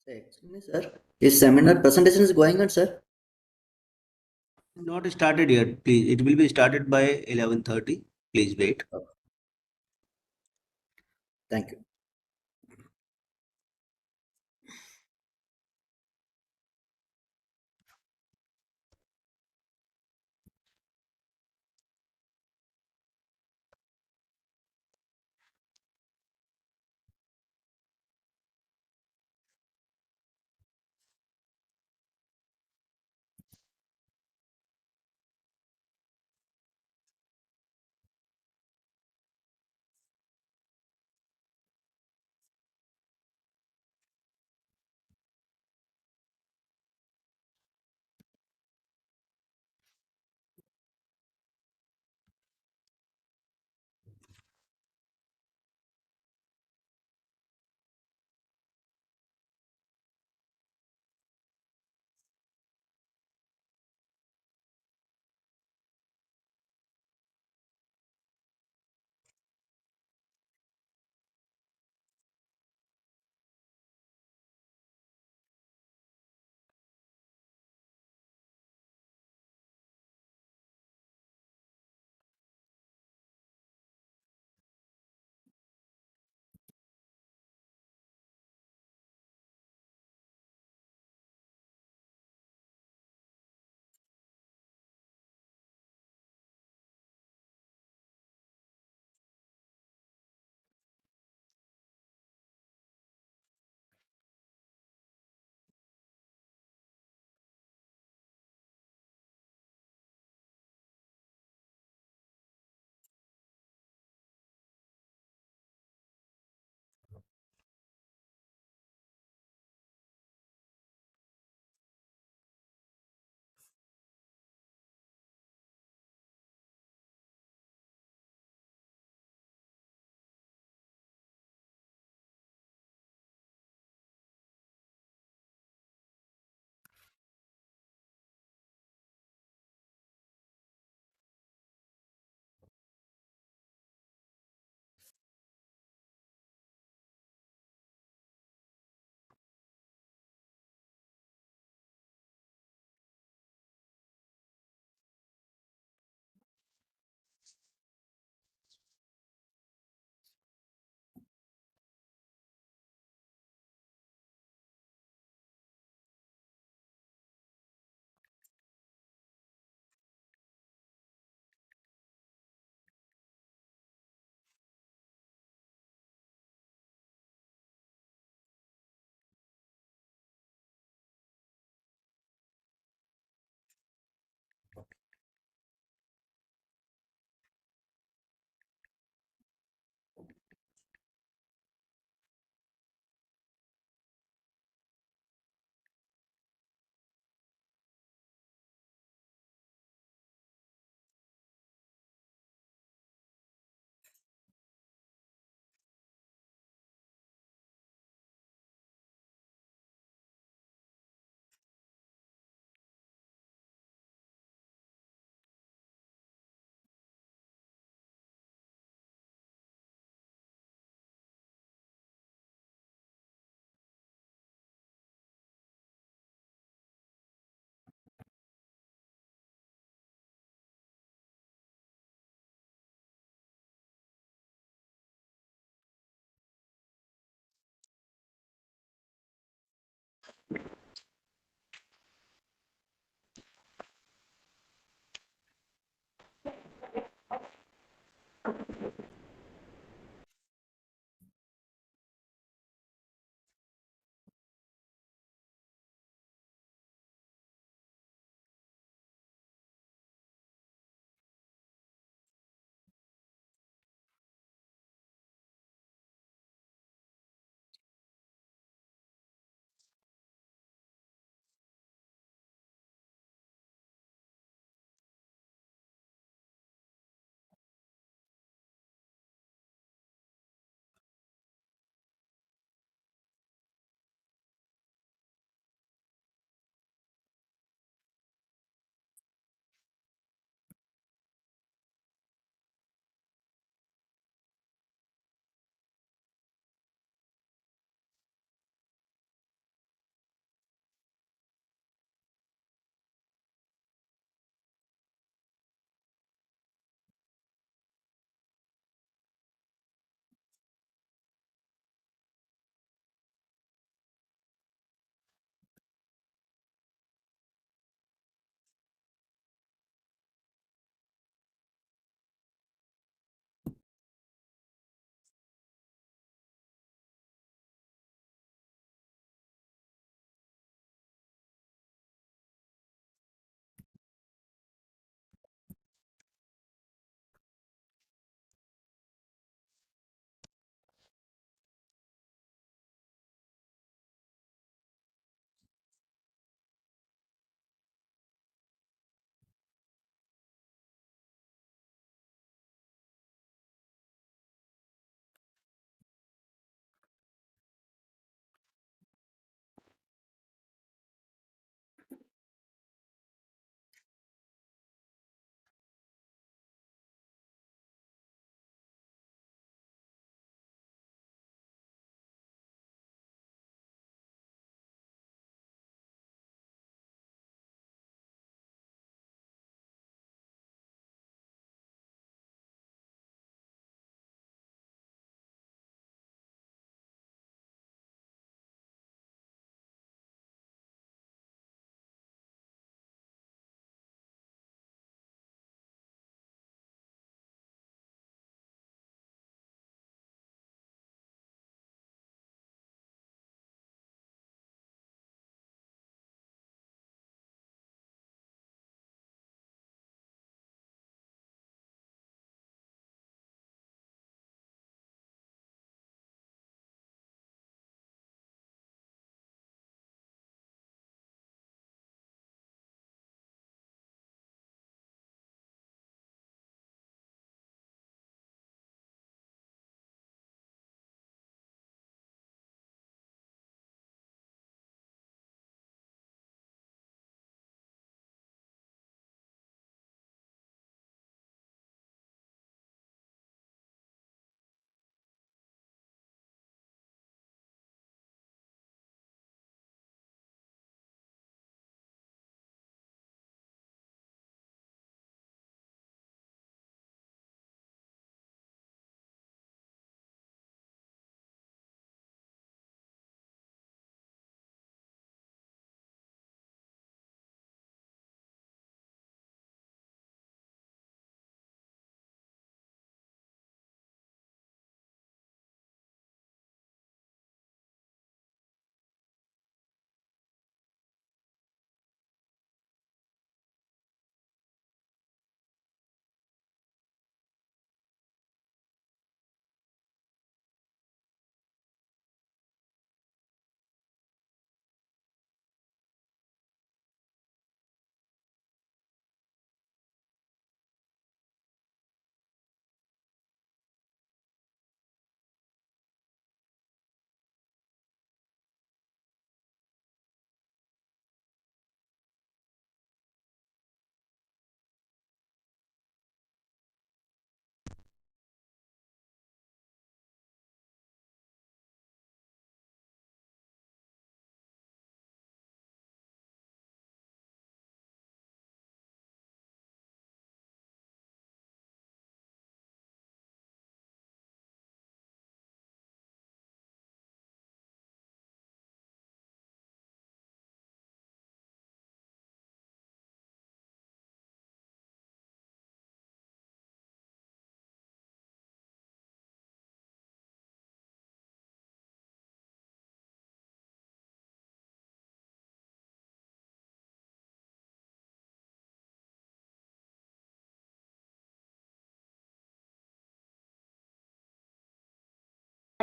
Excuse me, sir. Is seminar presentation is going on, sir? Not started yet, please. It will be started by 11:30. Please wait. Oh, thank you.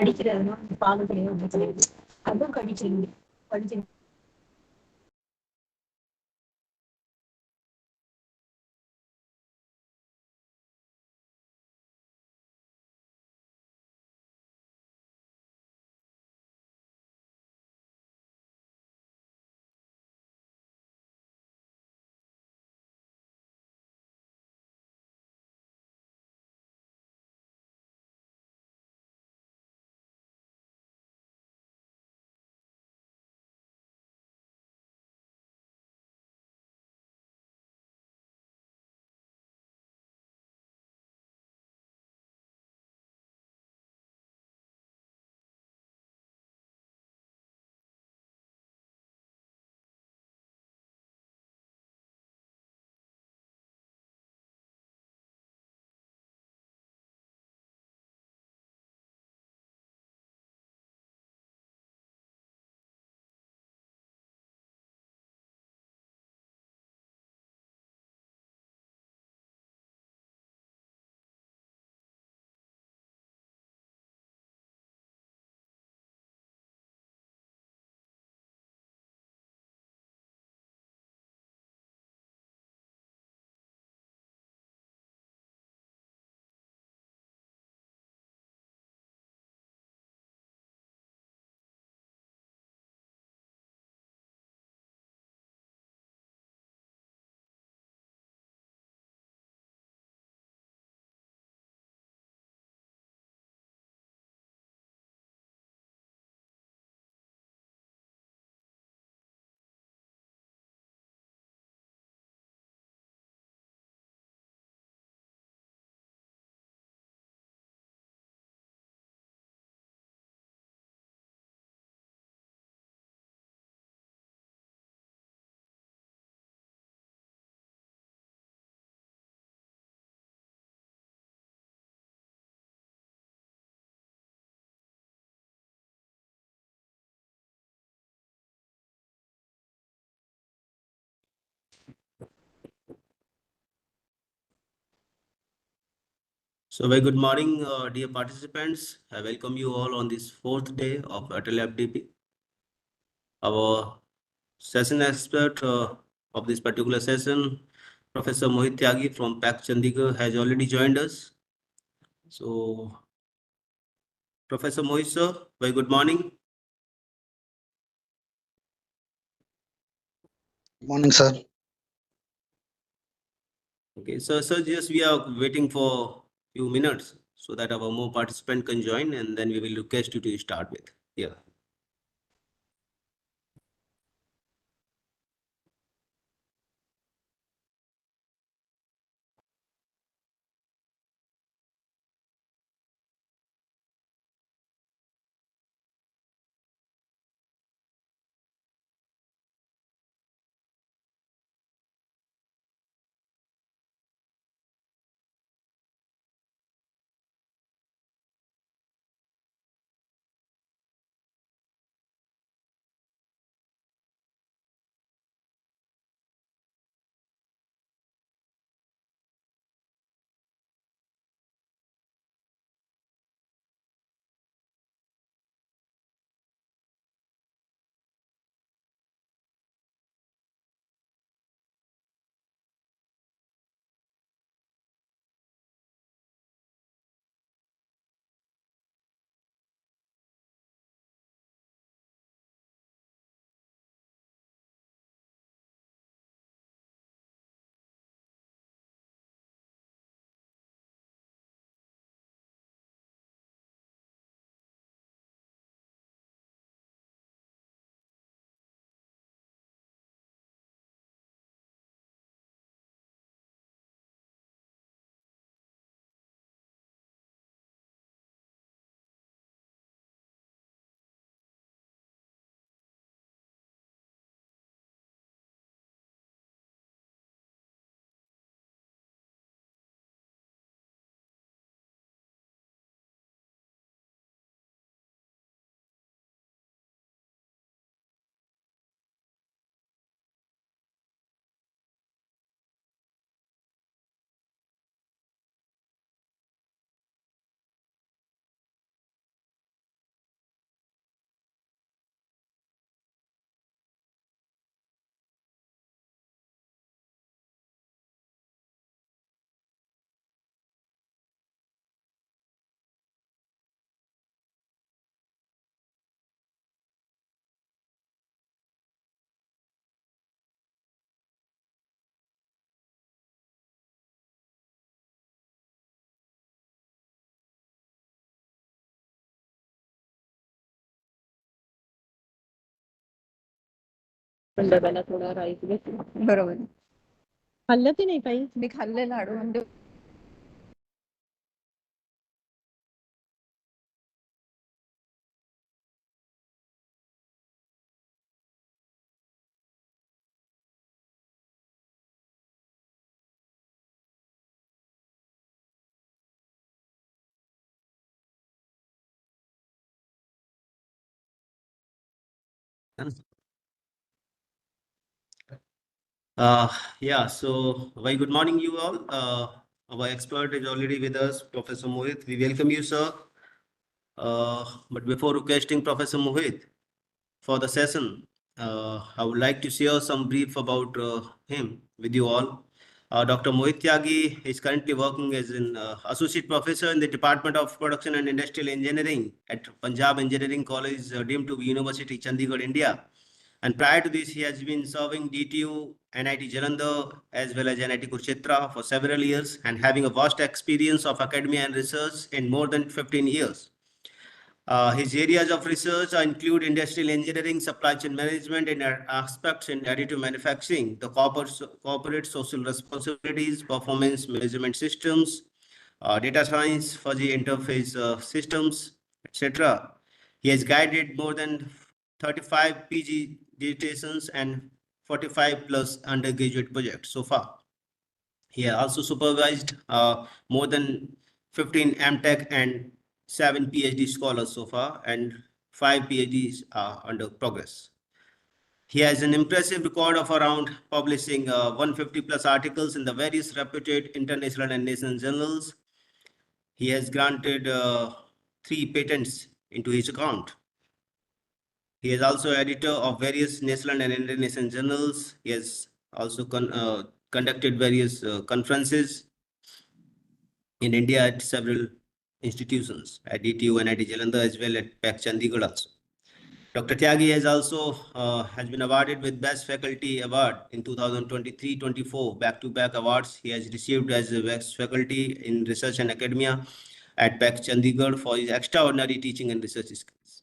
படிக்கிறதுனா பாடத்திலேயே வந்து கிடையாது. அதுவும் படிச்சு So, very good morning, dear participants. I welcome you all on this fourth day of ATAL FDP. Our session expert of this particular session, Professor Mohit Tyagi from PAC Chandigarh, has already joined us. So, Professor Mohit, sir, very good morning. Morning, sir. Okay, so sir, just we are waiting for few minutes so that our more participant can join, and then we will request you to start with. Yeah. डब्याला थोडा rice घेतला. बरोबर. खाल्लं की नाही काही? मी खाल्ले लाडू म्हणजे Yeah, so very good morning, you all. Our expert is already with us, Professor Mohit. We welcome you, sir. But before requesting Professor Mohit for the session, I would like to share some brief about him with you all. Dr. Mohit Tyagi is currently working as an associate professor in the Department of Production and Industrial Engineering at Punjab Engineering College, deemed to be University, Chandigarh, India. And prior to this, he has been serving DTU, NIT Jalandhar, as well as NIT Kurukshetra for several years and having a vast experience of academia and research in more than 15 years. His areas of research include industrial engineering, supply chain management, and aspects in additive manufacturing, the corporate social responsibilities, performance measurement systems, data science, fuzzy interface systems, etc. He has guided more than 35 PG dissertations and 45 plus undergraduate projects so far. He has also supervised more than 15 MTech and 7 PhD scholars so far, and 5 PhDs are under progress. He has an impressive record of around publishing 150 plus articles in the various reputed international and national journals. He has granted 3 patents into his account. He is also editor of various national and international journals. He has also conducted various conferences in India at several institutions, at DTU and NIT Jalandhar, as well at PAC Chandigarh also. Dr. Tyagi has also has been awarded with Best Faculty Award in 2023-24, back-to-back awards. He has received as a Best Faculty in Research and Academia at PAC Chandigarh for his extraordinary teaching and research skills.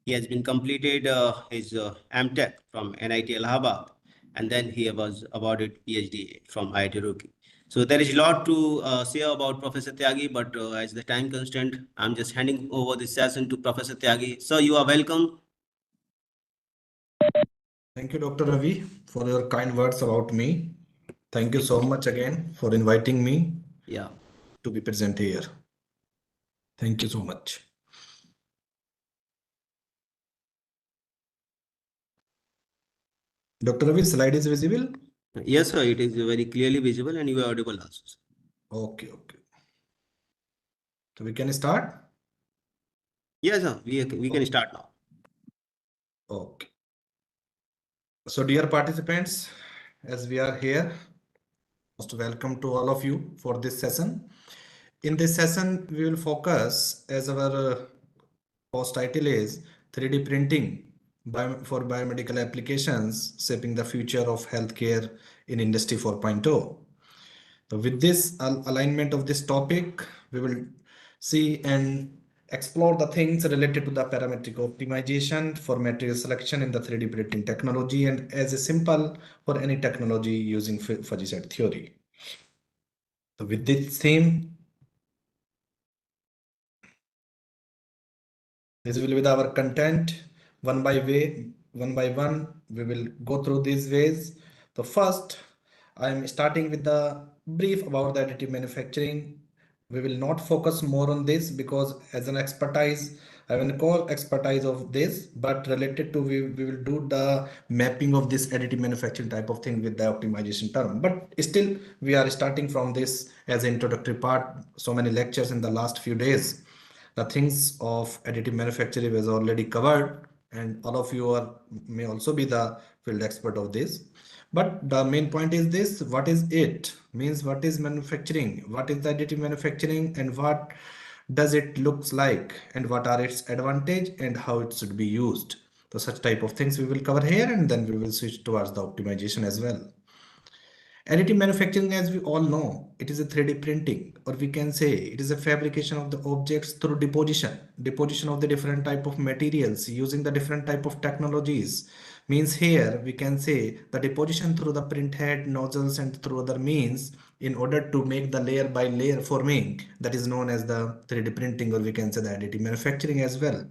He has been completed his MTech from NIT Allahabad, and then he was awarded PhD from IIT Roorkee. So there is a lot to say about Professor Tyagi, but as the time constraint, I'm just handing over the session to Professor Tyagi. Sir, you are welcome. Thank you, Dr. Ravi, for your kind words about me. Thank you so much again for inviting me to be present here. Thank you so much. Dr. Ravi, slide is visible? Yes, sir. It is very clearly visible and you are audible also. Okay. So we can start? Yes, sir. We can start now. Okay. So dear participants, as we are here, most welcome to all of you for this session. In this session, we will focus, as our post title is 3D printing for biomedical applications, shaping the future of healthcare in Industry 4.0. So with this alignment of this topic, we will see and explore the things related to the parametric optimization for material selection in the 3D printing technology, and as a simple for any technology using fuzzy set theory. So with this theme, this will be our content. One by one, we will go through these ways. So first, I am starting with the brief about the additive manufacturing. We will not focus more on this because as an expertise, I have a core expertise of this, but related to we will do the mapping of this additive manufacturing type of thing with the optimization term. But still, we are starting from this as an introductory part. So many lectures in the last few days. The things of additive manufacturing was already covered, and all of you may also be the field expert of this. But the main point is this: what is it? Means what is manufacturing? What is the additive manufacturing, and what does it looks like, and what are its advantage, and how it should be used? So such type of things we will cover here, and then we will switch towards the optimization as well. Additive manufacturing, as we all know, it is a 3D printing, or we can say it is a fabrication of the objects through deposition of the different type of materials using the different type of technologies, Means here we can say the deposition through the print head, nozzles and through other means in order to make the layer by layer forming, that is known as the 3D printing, or we can say the additive manufacturing as well.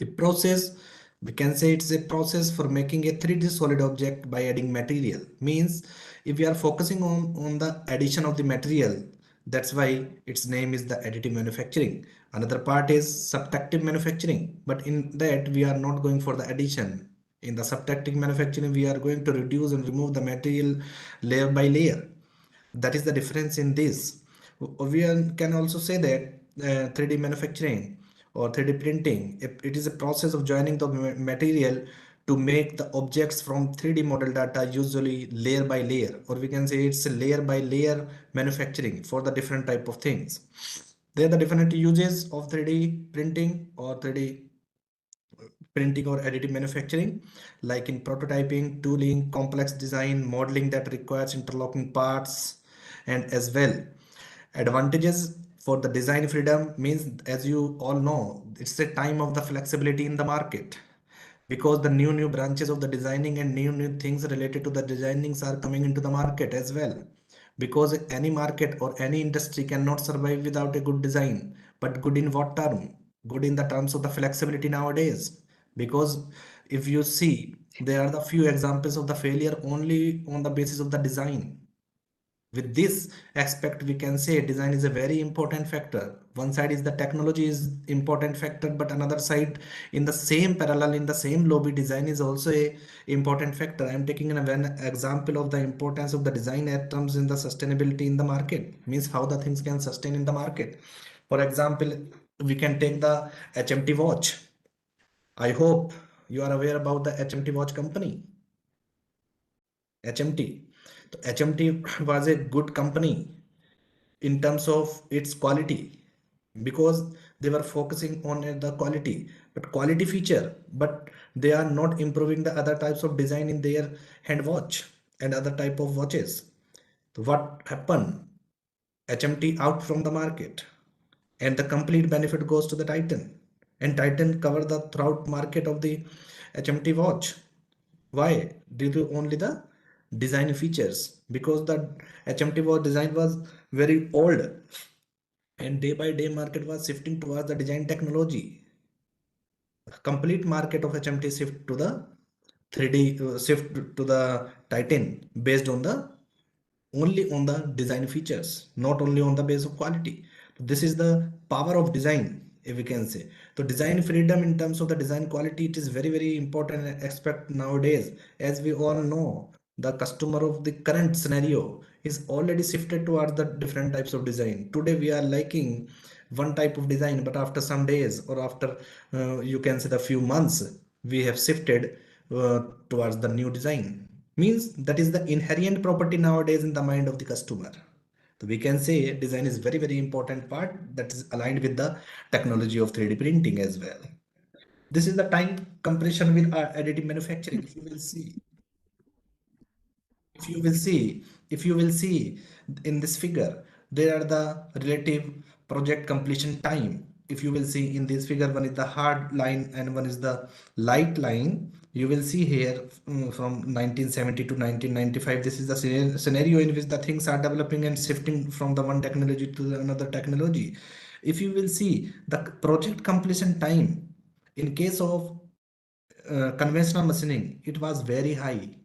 A process, we can say it's a process for making a 3D solid object by adding material. Means if we are focusing on the addition of the material, that's why its name is the additive manufacturing. Another part is subtractive manufacturing, but in that we are not going for the addition. In the subtractive manufacturing, we are going to reduce and remove the material layer by layer. That is the difference in this. We can also say that 3D manufacturing or 3D printing, it is a process of joining the material to make the objects from 3D model data, usually layer by layer, or we can say it's a layer by layer manufacturing for the different type of things. There are the different uses of 3D printing or 3D printing or additive manufacturing, like in prototyping, tooling, complex design, modeling that requires interlocking parts, and as well. Advantages for the design freedom means, as you all know, it's a time of the flexibility in the market, because the new branches of the designing and new things related to the designings are coming into the market as well. Because any market or any industry cannot survive without a good design. But good in what term? Good in the terms of the flexibility nowadays. Because if you see, there are the few examples of the failure only on the basis of the design. With this aspect, we can say design is a very important factor. One side is the technology is important factor, but another side, in the same parallel, in the same lobby, design is also a important factor. I am taking an example of the importance of the design terms in the sustainability in the market, means how the things can sustain in the market. For example, we can take the HMT watch. I hope you are aware about the HMT watch company. HMT. So HMT was a good company in terms of its quality, because they were focusing on the quality, but quality feature, but they are not improving the other types of design in their hand watch and other type of watches. So what happened? HMT out from the market, and the complete benefit goes to the Titan, and Titan cover the throughout market of the HMT watch. Why? Due to only the design features, because the HMT watch design was very old, and day by day market was shifting towards the design technology. Complete market of HMT shift to the 3D, shift to the Titan based on the only on the design features, not only on the base of quality. This is the power of design, if we can say. So design freedom in terms of the design quality, it is very important aspect nowadays. As we all know, the customer of the current scenario is already shifted towards the different types of design. Today we are liking one type of design, but after some days or after you can say the few months, we have shifted towards the new design. Means that is the inherent property nowadays in the mind of the customer. So we can say design is very important part that is aligned with the technology of 3D printing as well. This is the time compression with additive manufacturing. If you will see in this figure, there are the relative project completion time. If you will see in this figure, one is the hard line and one is the light line. You will see here, from 1970 to 1995, this is the scenario in which the things are developing and shifting from the one technology to another technology. If you will see the project completion time in case of conventional machining, it was very high.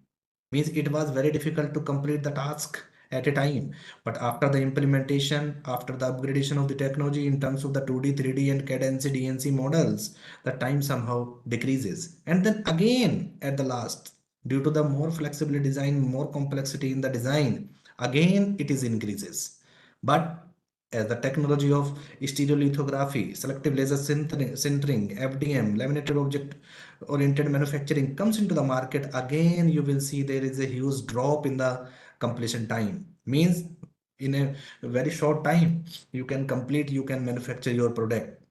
Means it was very difficult to complete the task at a time. But after the implementation, after the upgradation of the technology in terms of the 2D, 3D and cadence DNC models, the time somehow decreases. And then again at the last, due to the more flexible design, more complexity in the design, again it is increases. But as the technology of stereolithography, selective laser sintering, FDM, laminated object oriented manufacturing comes into the market, again you will see there is a huge drop in the completion time. Means in a very short time you can complete, you can manufacture your product.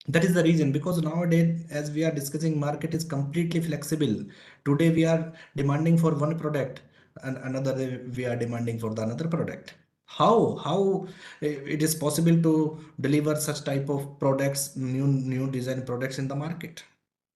That is the reason, because nowadays, as we are discussing, market is completely flexible. Today we are demanding for one product, and another day we are demanding for the another product. How it is possible to deliver such type of products, new design products in the market?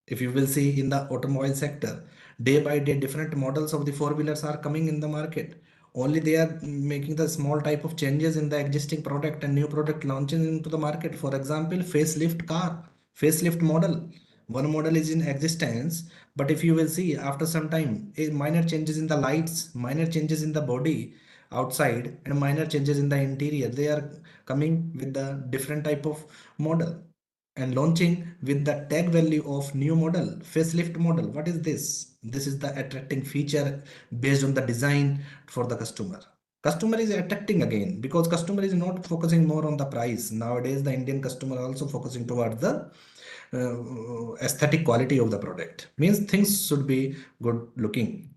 If you will see in the automobile sector, Day by day, different models of the four-wheelers are coming in the market. Only they are making the small type of changes in the existing product and new product launching into the market. For example, facelift car, facelift model. One model is in existence, but if you will see after some time, minor changes in the lights, minor changes in the body outside, and minor changes in the interior. They are coming with the different type of model and launching with the tag value of new model, facelift model. What is this? This is the attracting feature based on the design for the customer. Customer is attracting again because customer is not focusing more on the price. Nowadays, the Indian customer also focusing towards the aesthetic quality of the product. Means things should be good looking.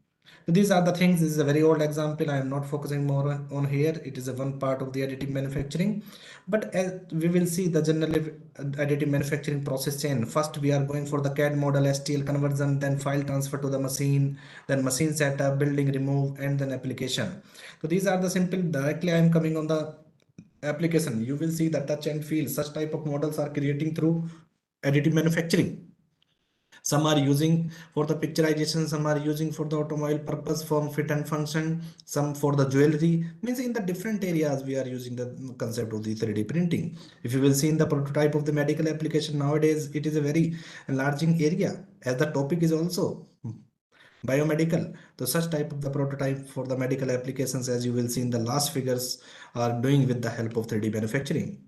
So these are the things. This is a very old example. I am not focusing more on here. It is a one part of the additive manufacturing. But as we will see the general additive manufacturing process chain. First, we are going for the CAD model, STL conversion, then file transfer to the machine, then machine setup, building, remove, and then application. So these are the simple. Directly, I am coming on the application. You will see the touch and feel. Such type of models are creating through additive manufacturing. Some are using for the picturization, some are using for the automobile purpose, form, fit and function, some for the jewelry. Means in the different areas we are using the concept of the 3D printing. If you will see in the prototype of the medical application nowadays, it is a very enlarging area as the topic is also biomedical. So such type of the prototype for the medical applications, as you will see in the last figures, are doing with the help of 3D manufacturing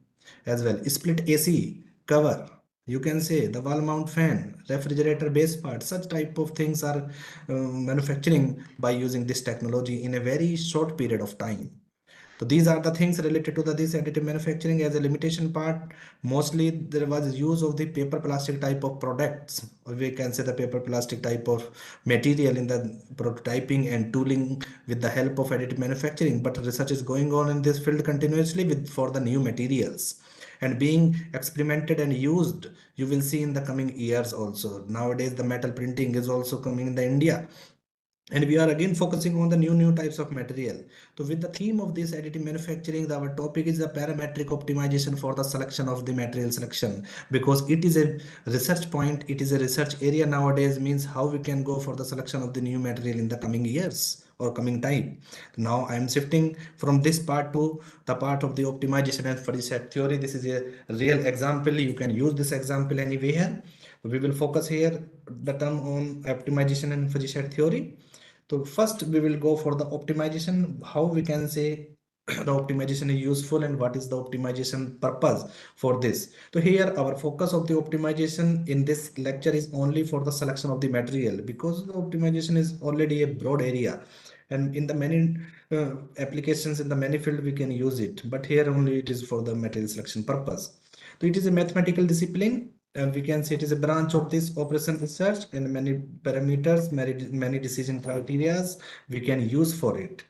as well. Split AC cover, you can say the wall mount fan, refrigerator base part, such type of things are manufacturing by using this technology in a very short period of time. So these are the things related to this additive manufacturing. As a limitation part, mostly there was use of the paper plastic type of products, or we can say the paper plastic type of material in the prototyping and tooling with the help of additive manufacturing. But research is going on in this field continuously with for the new materials and being experimented and used. You will see in the coming years also. Nowadays, the metal printing is also coming in the India, and we are again focusing on the new types of material. So with the theme of this additive manufacturing, our topic is the parametric optimization for the selection of the material selection, because it is a research point, it is a research area nowadays. Means how we can go for the selection of the new material in the coming years or coming time. Now I am shifting from this part to the part of the optimization and fuzzy set theory. This is a real example. You can use this example anywhere. We will focus here the term on optimization and fuzzy set theory. So first we will go for the optimization, how we can say the optimization is useful and what is the optimization purpose for this. So here our focus of the optimization in this lecture is only for the selection of the material, because the optimization is already a broad area and in the many applications in the many field we can use it, but here only it is for the material selection purpose. So it is a mathematical discipline, and we can say it is a branch of this operation research, and many parameters, many decision criterias we can use for it.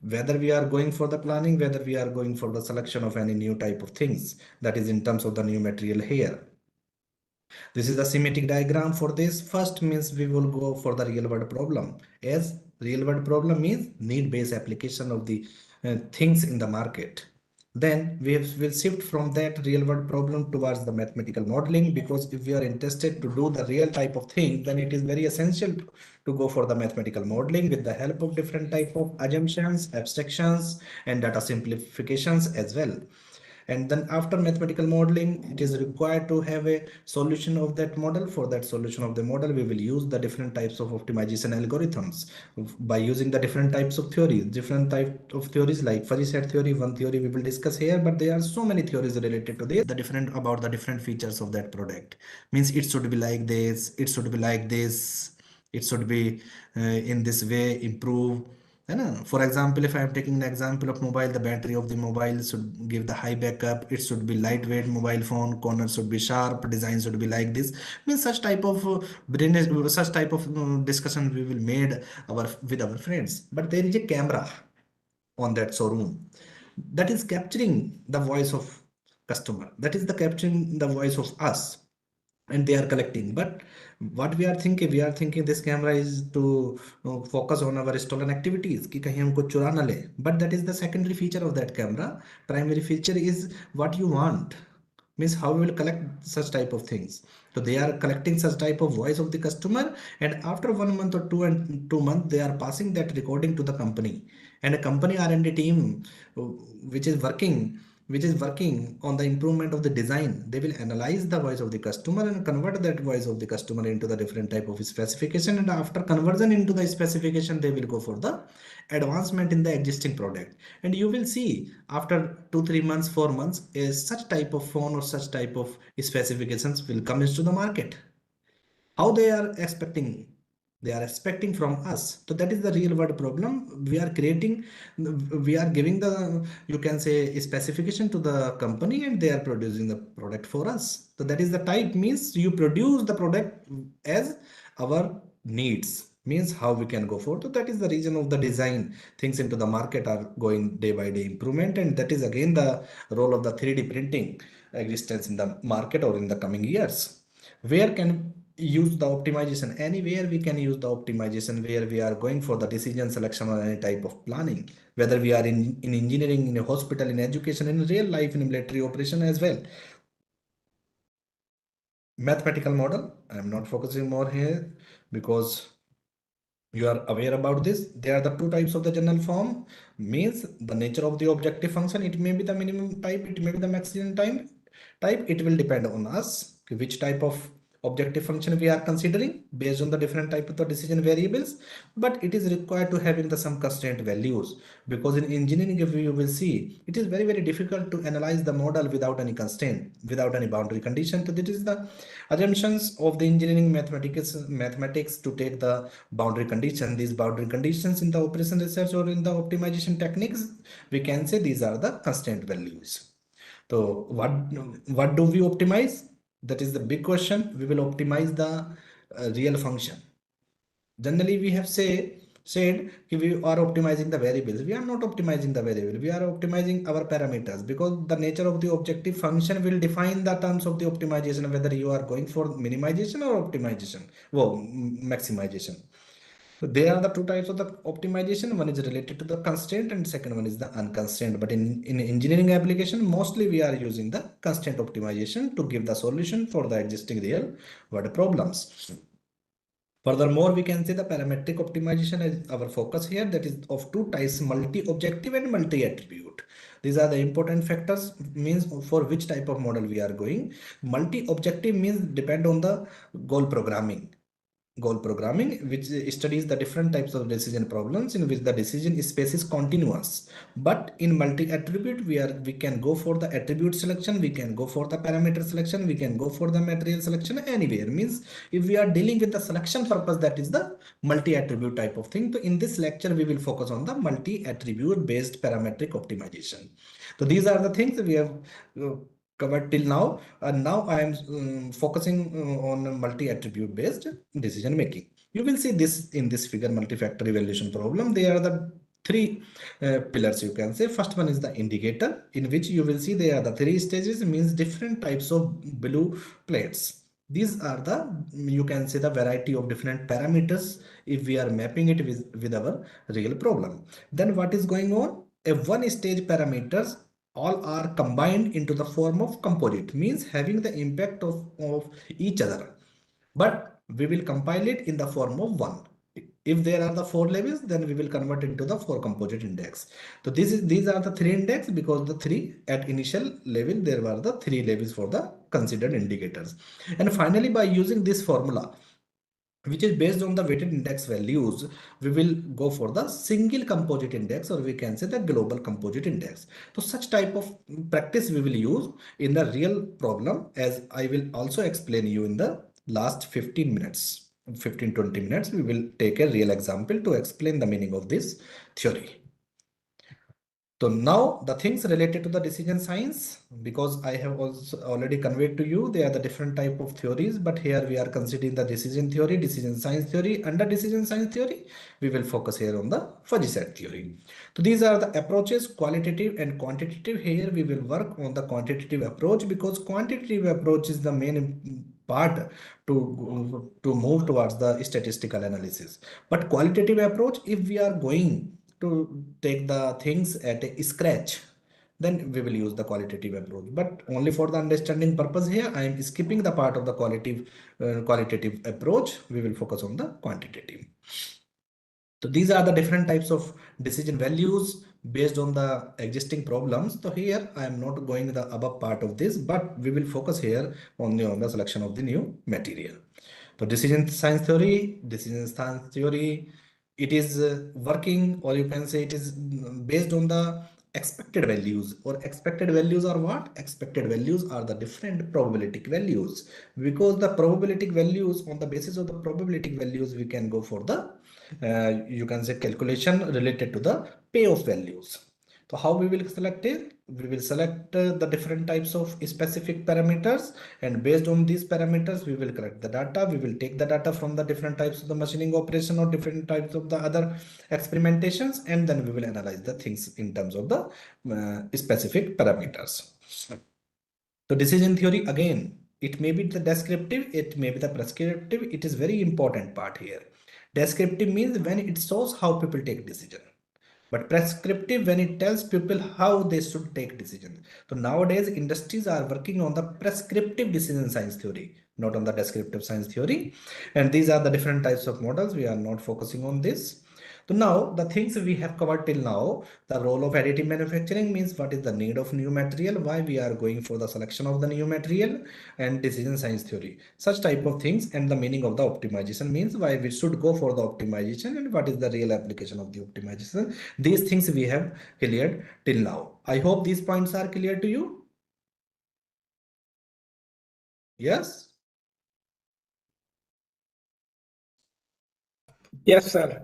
Whether we are going for the planning, whether we are going for the selection of any new type of things, that is in terms of the new material here. This is the schematic diagram for this. First means we will go for the real world problem, as real world problem means need based application of the things in the market. Then we will shift from that real world problem towards the mathematical modeling, because if we are interested to do the real type of thing, then it is very essential to go for the mathematical modeling with the help of different type of assumptions, abstractions, and data simplifications as well. And then after mathematical modeling, it is required to have a solution of that model. For that solution of the model, we will use the different types of optimization algorithms by using the different types of theories. Different type of theories like fuzzy set theory, one theory we will discuss here, but there are so many theories related to this. The different about the different features of that product. Means it should be like this, it should be like this, it should be in this way, improve. For example, if I am taking an example of mobile, the battery of the mobile should give the high backup. It should be lightweight mobile phone. Corners should be sharp. Design should be like this. Means such type of such type of discussion we will made our with our friends. But there is a camera on that showroom that is capturing the voice of customer. That is the capturing the voice of us, and they are collecting. But what we are thinking this camera is to focus on our stolen activities कि कहीं हमको चुरा ना ले. But that is the secondary feature of that camera. Primary feature is what you want. Means how we will collect such type of things. So they are collecting such type of voice of the customer, and after 1 month or 2 months, they are passing that recording to the company, and a company R&D team which is working on the improvement of the design. They will analyze the voice of the customer and convert that voice of the customer into the different type of specification, and after conversion into the specification, they will go for the advancement in the existing product. And you will see after 2 3 months 4 months is such type of phone or such type of specifications will come into the market. How they are expecting? They are expecting from us. So that is the real world problem. We are creating, we are giving the, you can say, specification to the company, and they are producing the product for us. So that is the type, means you produce the product as our needs, means how we can go forward. So that is the reason of the design things into the market are going day by day improvement, and that is again the role of the 3D printing existence in the market or in the coming years. Where can use the optimization? Anywhere we can use the optimization, where we are going for the decision selection or any type of planning, whether we are in engineering, in a hospital, in education, in real life, in military operation as well. Mathematical model, I am not focusing more here because you are aware about this. There are the two types of the general form, means the nature of the objective function. It may be the minimum type, it may be the maximum type. It will depend on us which type of objective function we are considering based on the different type of the decision variables. But it is required to having the some constraint values, because in engineering, if you will see, it is very difficult to analyze the model without any constraint, without any boundary condition. So this is the assumptions of the engineering mathematics to take the boundary condition. These boundary conditions in the operation research or in the optimization techniques, we can say these are the constraint values. So what do we optimize? That is the big question. We will optimize the real function. Generally, we have said we are optimizing the variables. We are not optimizing the variable. We are optimizing our parameters, because the nature of the objective function will define the terms of the optimization, whether you are going for minimization or optimization, well, maximization. So there are the two types of the optimization. One is related to the constraint, and second one is the unconstrained. But in engineering application, mostly we are using the constraint optimization to give the solution for the existing real world problems. Furthermore, we can say the parametric optimization is our focus here. That is of two types: multi-objective and multi-attribute. These are the important factors, means for which type of model we are going. Multi-objective means depend on the goal programming. Goal programming, which studies the different types of decision problems in which the decision space is continuous. But in multi-attribute, we can go for the attribute selection, we can go for the parameter selection, we can go for the material selection anywhere. Means if we are dealing with the selection purpose, that is the multi-attribute type of thing. So in this lecture, we will focus on the multi-attribute based parametric optimization. So these are the things we have covered till now, and now I am focusing on multi-attribute based decision making. You will see this in this figure, multi-factor evaluation problem. There are the three pillars, you can say. First one is the indicator, in which you will see there are the three stages, means different types of blue plates. These are the, you can say, the variety of different parameters if we are mapping it with our real problem. Then what is going on? A one stage parameters all are combined into the form of composite, means having the impact of each other, but we will compile it in the form of one. If there are the four levels, then we will convert into the four composite index. So these are the three index, because the three at initial level there were the three levels for the considered indicators. And finally, by using this formula, which is based on the weighted index values, we will go for the single composite index, or we can say the global composite index. So such type of practice we will use in the real problem, as I will also explain you in the last 15 minutes. 15-20 minutes, we will take a real example to explain the meaning of this theory. So now the things related to the decision science, because I have also already conveyed to you, there are the different type of theories, but here we are considering the decision theory, decision science theory. Under decision science theory, we will focus here on the fuzzy set theory. So these are the approaches, qualitative and quantitative. Here we will work on the quantitative approach, because quantitative approach is the main part to move towards the statistical analysis. But qualitative approach, if we are going to take the things at a scratch, then we will use the qualitative approach. But only for the understanding purpose here, I am skipping the part of the qualitative approach. We will focus on the quantitative. So these are the different types of decision values based on the existing problems. So here I am not going the above part of this, but we will focus here only on the selection of the new material. So decision science theory, it is working, or you can say it is based on the expected values. Or expected values are what? Expected values are the different probabilistic values, because the probabilistic values, on the basis of the probabilistic values, we can go for the you can say calculation related to the payoff values. So how we will select it? We will select the different types of specific parameters, and based on these parameters, we will collect the data. We will take the data from the different types of the machining operation or different types of the other experimentations, and then we will analyze the things in terms of the specific parameters. So decision theory, again, it may be the descriptive, it may be the prescriptive. It is very important part here. Descriptive means when it shows how people take decision, but prescriptive when it tells people how they should take decision. So nowadays industries are working on the prescriptive decision science theory, not on the descriptive science theory. And these are the different types of models. We are not focusing on this. So now the things we have covered till now, the role of additive manufacturing means what is the need of new material, why we are going for the selection of the new material, and decision science theory, such type of things, and the meaning of the optimization means why we should go for the optimization and what is the real application of the optimization. These things we have cleared till now. I hope these points are clear to you. Yes. Yes, sir.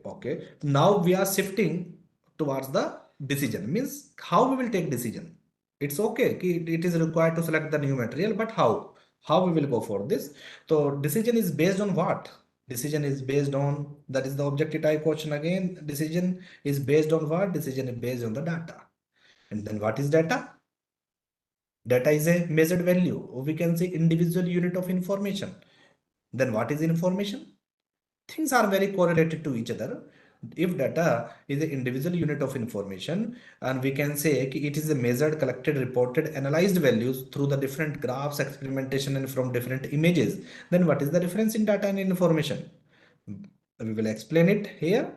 Okay. Now we are shifting towards the decision, means how we will take decision. It's okay. It is required to select the new material, but how? How we will go for this? So decision is based on what? Decision is based on, that is the objective type question again. Decision is based on what? Decision is based on the data. And then what is data? Data is a measured value, or we can say individual unit of information. Then what is information? Things are very correlated to each other. If data is an individual unit of information, and we can say it is a measured, collected, reported, analyzed values through the different graphs, experimentation, and from different images, then what is the difference in data and information? We will explain it here.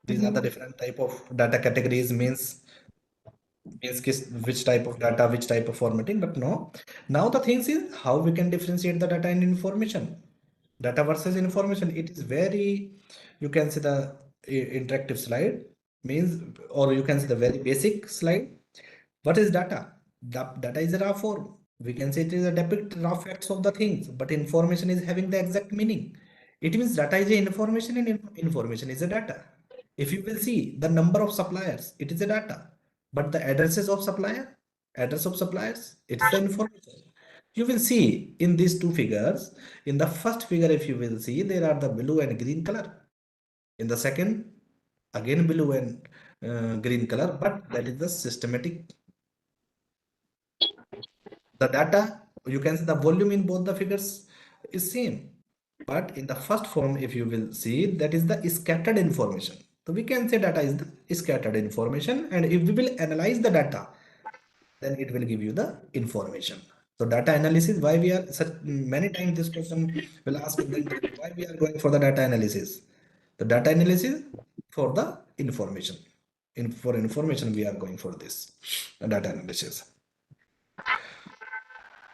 These are the different type of data categories, means which type of data, which type of formatting. But no, now the things is how we can differentiate the data and information. Data versus information, it is very, you can see the interactive slide means, or you can see the very basic slide. What is data? Data is a raw form. We can say it is a depict raw facts of the things, but information is having the exact meaning. It means data is a information, and information is a data. If you will see the number of suppliers, it is a data, but the address of suppliers, it is the information. You will see in these two figures. In the first figure, if you will see, there are the blue and green color. In the second, again blue and green color, but that is the systematic. The data, you can see the volume in both the figures is same. But in the first form, if you will see, that is the scattered information. So we can say data is the scattered information. And if we will analyze the data, then it will give you the information. So data analysis, why we are such many times this question will ask in the interview, why we are going for the data analysis? The data analysis for the information. For information, we are going for this data analysis.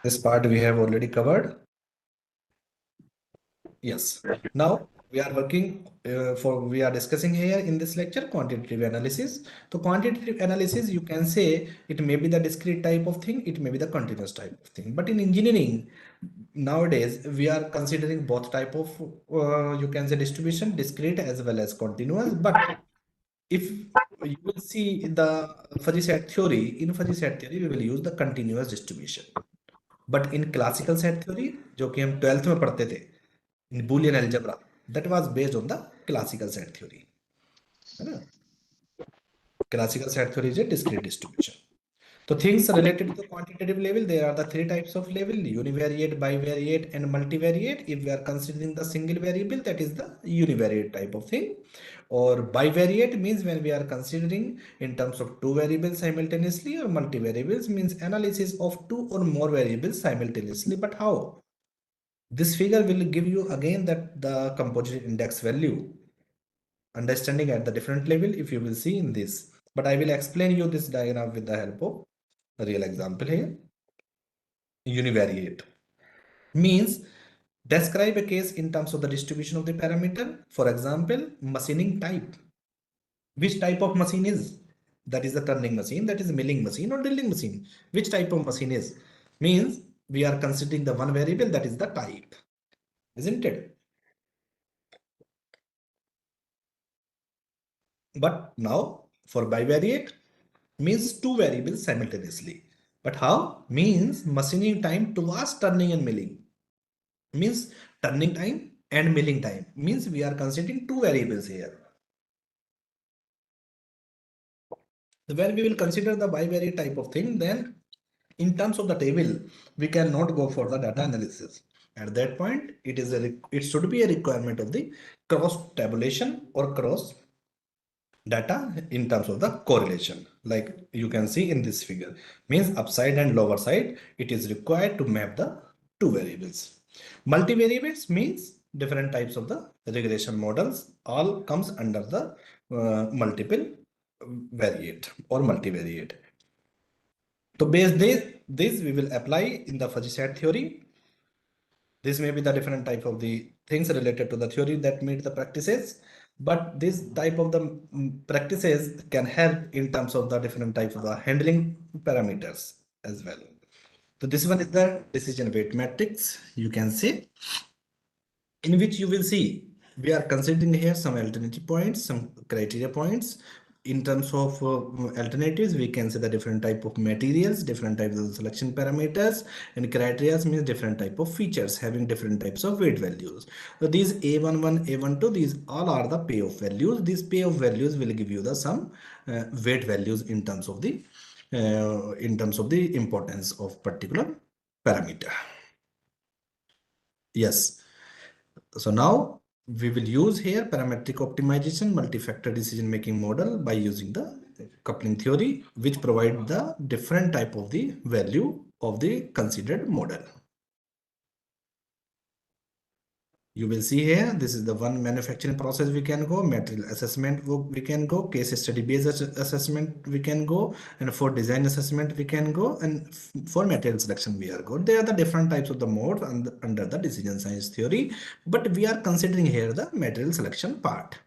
This part we have already covered. Yes. Now we are working we are discussing here in this lecture quantitative analysis. So quantitative analysis, you can say it may be the discrete type of thing, it may be the continuous type of thing. But in engineering nowadays, we are considering both type of you can say distribution, discrete as well as continuous. But if you will see the fuzzy set theory, in fuzzy set theory, we will use the continuous distribution. But in classical set theory, जो कि हम 12th में पढ़ते थे, in Boolean algebra, that was based on the classical set theory. है ना? Classical set theory is a discrete distribution. So things related to the quantitative level, there are the three types of level: univariate, bivariate, and multivariate. If we are considering the single variable, that is the univariate type of thing. Or bivariate means when we are considering in terms of two variables simultaneously, or multivariables means analysis of two or more variables simultaneously. But how? This figure will give you again that the composite index value understanding at the different level, if you will see in this. But I will explain you this diagram with the help of a real example here. Univariate means describe a case in terms of the distribution of the parameter. For example, machining type. Which type of machine is? That is the turning machine, that is a milling machine or drilling machine. Which type of machine is? Means we are considering the one variable, that is the type, isn't it? But now for bivariate means two variables simultaneously. But how? Means machining time towards turning and milling. Means turning time and milling time. Means we are considering two variables here. When we will consider the bivariate type of thing, then in terms of the table, we cannot go for the data analysis. At that point, it should be a requirement of the cross tabulation or cross data in terms of the correlation, like you can see in this figure. Means upside and lower side, it is required to map the two variables. Multivariates means different types of the regression models, all comes under the multiple variate or multivariate. So based this we will apply in the fuzzy set theory. This may be the different type of the things related to the theory that meet the practices, but this type of the practices can help in terms of the different types of the handling parameters as well. So this one is the decision weight matrix. You can see, in which you will see we are considering here some alternative points, some criteria points. In terms of alternatives, we can see the different type of materials, different types of selection parameters, and criteria means different type of features having different types of weight values. So these A11, A12, these all are the payoff values. These payoff values will give you the some weight values in terms of the importance of particular parameter. Yes. So now we will use here parametric optimization multi-factor decision making model by using the coupling theory, which provide the different type of the value of the considered model. You will see here, this is the one manufacturing process we can go, material assessment we can go, case study based assessment we can go, and for design assessment we can go, and for material selection we are good. They are the different types of the modes under the decision science theory, but we are considering here the material selection part.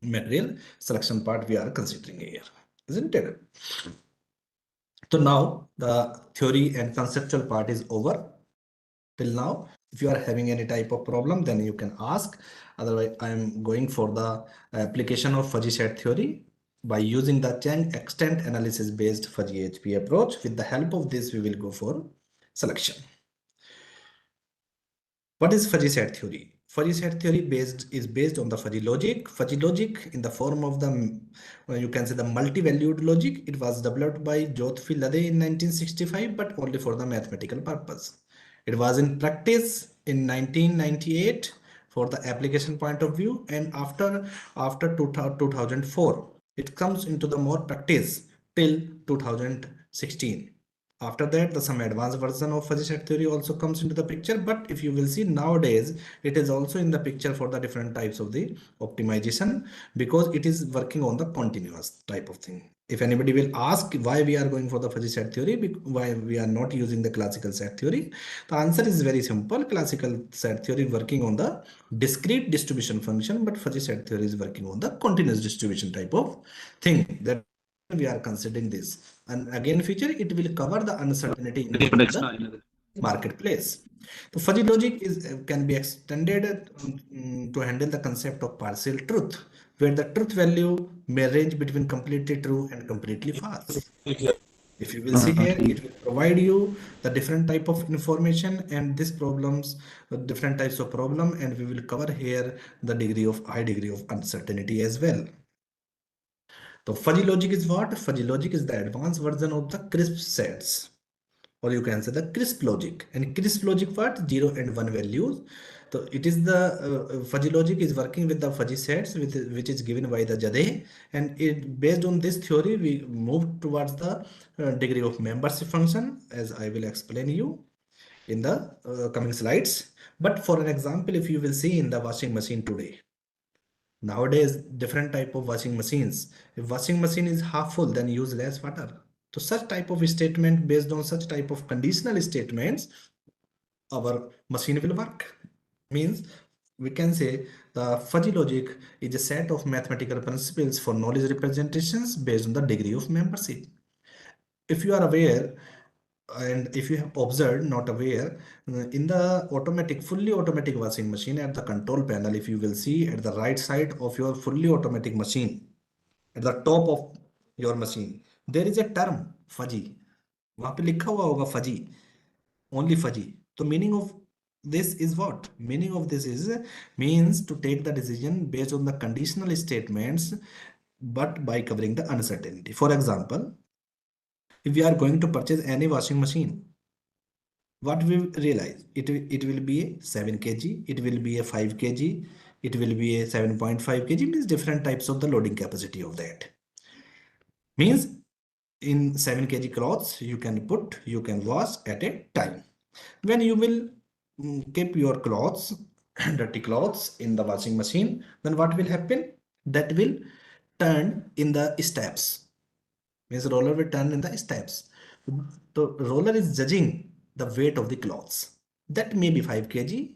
Material selection part we are considering here, isn't it? So now the theory and conceptual part is over till now. If you are having any type of problem, then you can ask. Otherwise, I am going for the application of fuzzy set theory by using the chain extent analysis based fuzzy HP approach. With the help of this, we will go for selection. What is fuzzy set theory? Fuzzy set theory is based on the fuzzy logic. Fuzzy logic in the form of the, you can say the multi-valued logic. It was developed by Jyothi Lade in 1965, but only for the mathematical purpose. It was in practice in 1998 for the application point of view, and after 2004, it comes into the more practice till 2016. After that, some advanced version of fuzzy set theory also comes into the picture. But if you will see nowadays, it is also in the picture for the different types of the optimization, because it is working on the continuous type of thing. If anybody will ask why we are going for the fuzzy set theory, why we are not using the classical set theory, the answer is very simple. Classical set theory working on the discrete distribution function, but fuzzy set theory is working on the continuous distribution type of thing. That we are considering this, and again feature, it will cover the uncertainty in the marketplace. The fuzzy logic can be extended to handle the concept of partial truth, where the truth value may range between completely true and completely false. If you will see here, it will provide you the different type of information and these problems, different types of problem, and we will cover here the high degree of uncertainty as well. So fuzzy logic is what? Fuzzy logic is the advanced version of the crisp sets, or you can say the crisp logic. And crisp logic what? 0 and 1 values. So it is the fuzzy logic is working with the fuzzy sets which is given by the Jade, and it based on this theory we move towards the degree of membership function, as I will explain you in the coming slides. But for an example, if you will see in the washing machine today, nowadays different type of washing machines, if washing machine is half full then use less water. So such type of statement, based on such type of conditional statements, our machine will work. Means we can say the fuzzy logic is a set of mathematical principles for knowledge representations based on the degree of membership. If you are aware, and if you have observed, not aware, in the fully automatic washing machine, at the control panel, if you will see at the right side of your fully automatic machine, at the top of your machine, there is a term fuzzy. वहां पे लिखा हुआ होगा fuzzy, only fuzzy. The meaning of this is what? Meaning of this is means to take the decision based on the conditional statements, but by covering the uncertainty. For example, if we are going to purchase any washing machine, what we realize, it will be a 7 kg, it will be a 5 kg, it will be a 7.5 kg, means different types of the loading capacity of that. Means in 7 kg clothes you can wash at a time. When you will keep your clothes, dirty clothes, in the washing machine, then what will happen? That will turn in the steps. Means roller will turn in the steps. The roller is judging the weight of the cloths. That may be 5 kg,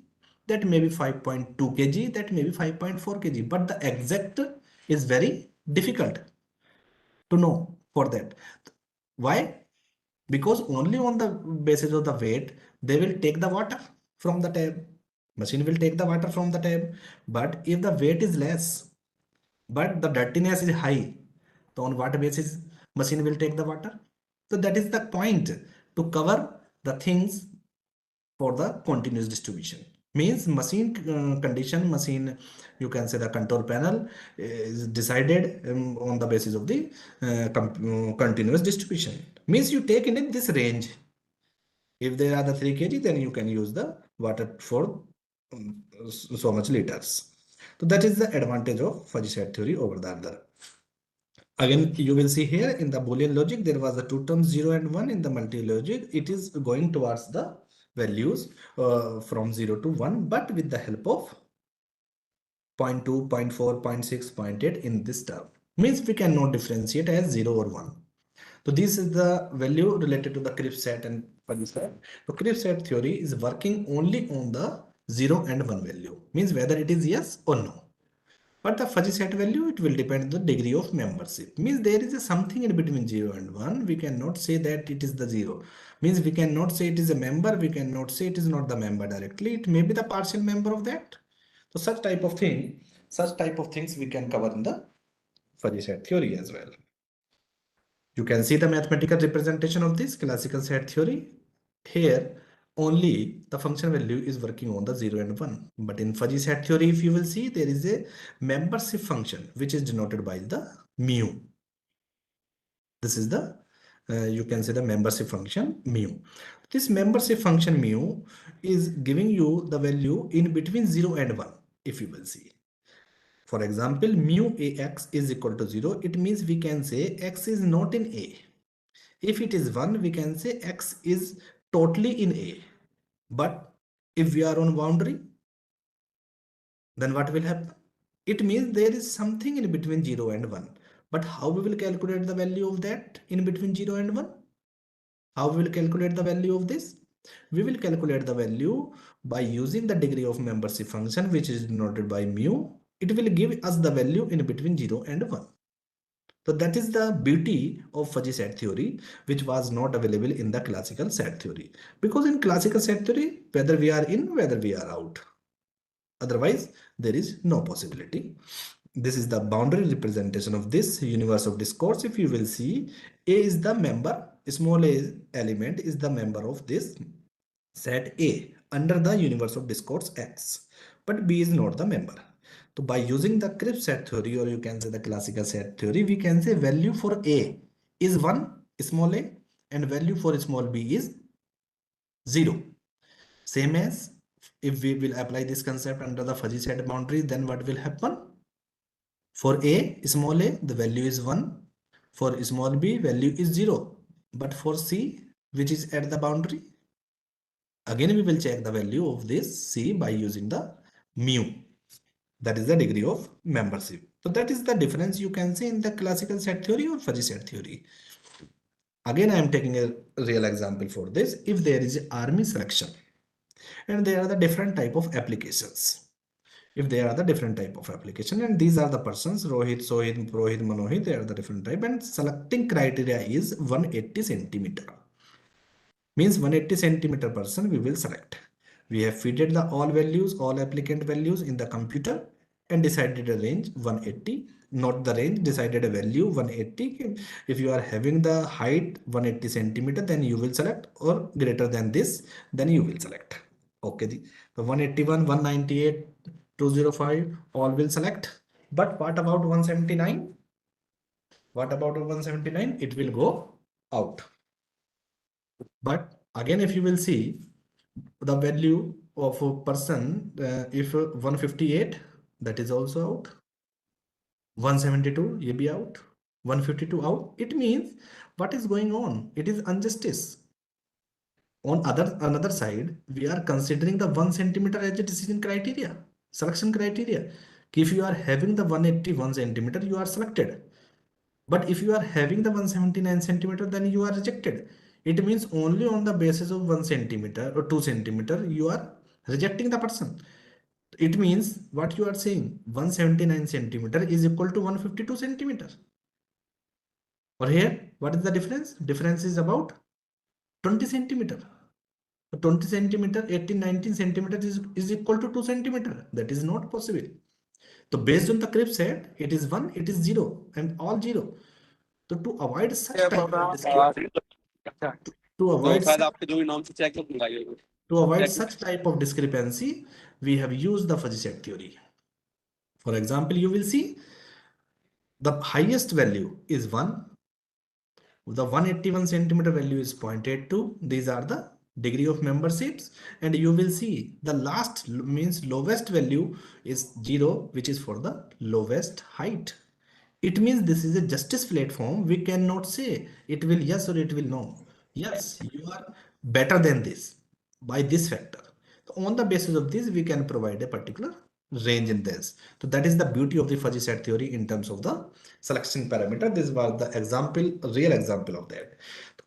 that may be 5.2 kg, that may be 5.4 kg, but the exact is very difficult to know for that. Why? Because only on the basis of the weight they will take the water from the tap. Machine will take the water from the tap. But if the weight is less but the dirtiness is high, so on what basis machine will take the water? So that is the point, to cover the things for the continuous distribution. Means machine condition, machine, you can say the control panel is decided on the basis of the continuous distribution. Means you take in this range. If there are the 3 kg, then you can use the water for so much liters. So that is the advantage of fuzzy set theory over the other. Again, you will see here in the Boolean logic, there was the two terms 0 and 1. In the multi-logic, it is going towards the values from 0 to 1, but with the help of 0.2, 0.4, 0.6, 0.8 in this term. Means we cannot differentiate as 0 or 1. So this is the value related to the crisp set and fuzzy set. So crisp set theory is working only on the 0 and 1 value. Means whether it is yes or no. But the fuzzy set value, it will depend on the degree of membership. Means there is a something in between 0 and 1. We cannot say that it is the 0. Means we cannot say it is a member. We cannot say it is not the member directly. It may be the partial member of that. So such type of things we can cover in the fuzzy set theory as well. You can see the mathematical representation of this classical set theory. Here, only the function value is working on the 0 and 1. But in fuzzy set theory, if you will see, there is a membership function which is denoted by the mu. This is the, you can say the membership function mu. This membership function mu is giving you the value in between 0 and 1, if you will see. For example, mu ax is equal to 0. It means we can say x is not in A. If it is 1, we can say x is totally in A. But if we are on boundary, then what will happen? It means there is something in between 0 and 1. But how we will calculate the value of that in between 0 and 1? How we will calculate the value of this? We will calculate the value by using the degree of membership function, which is denoted by mu. It will give us the value in between 0 and 1. So that is the beauty of fuzzy set theory, which was not available in the classical set theory. Because in classical set theory, whether we are in, whether we are out. Otherwise, there is no possibility. This is the boundary representation of this universe of discourse. If you will see, A is the member, small a element is the member of this set A under the universe of discourse X. But B is not the member. So by using the Cripps set theory, or you can say the classical set theory, we can say value for A is 1, small a, and value for small b is 0. Same as if we will apply this concept under the fuzzy set boundary, then what will happen? For A, small a, the value is 1. For small b, value is 0. But for C, which is at the boundary, again we will check the value of this C by using the mu. That is the degree of membership. So that is the difference you can see in the classical set theory or fuzzy set theory. Again, I am taking a real example for this. If there is army selection and there are the different type of applications. If they are the different type of application, and these are the persons Rohit, Sohit, Prohit, Manohit, they are the different type, and selecting criteria is 180 centimeter. Means 180 centimeter person we will select. We have fitted the all values, all applicant values in the computer and decided a range 180, not the range, decided a value 180. If you are having the height 180 centimeter, then you will select, or greater than this, then you will select. Okay, the 181, 198, 205, all will select. But what about 179? What about 179? It will go out. But again, if you will see the value of a person, if 158, that is also out. 172, ye be out. 152 out. It means what is going on? It is injustice. On another side, we are considering the 1 centimeter as a decision criteria, selection criteria. If you are having the 181 centimeter, you are selected. But if you are having the 179 centimeter, then you are rejected. It means only on the basis of 1 centimeter or 2 centimeter, you are rejecting the person. It means what you are saying, 179 centimeter is equal to 152 centimeter. Or here, what is the difference? Difference is about 20 centimeter. 20 centimeter, 18, 19 centimeter is equal to 2 centimeter. That is not possible. So based on the Cripps set, it is 1, it is 0, and all 0. So to avoid such type of to avoid such type of discrepancy, we have used the fuzzy set theory. For example, you will see the highest value is 1. The 181 centimeter value is 0.82. These are the degree of memberships, and you will see the last means lowest value is 0, which is for the lowest height. It means this is a justice platform. We cannot say it will yes or it will no. Yes, you are better than this by this factor. So on the basis of this, we can provide a particular range in this. So that is the beauty of the fuzzy set theory in terms of the selection parameter. This was the example, real example of that.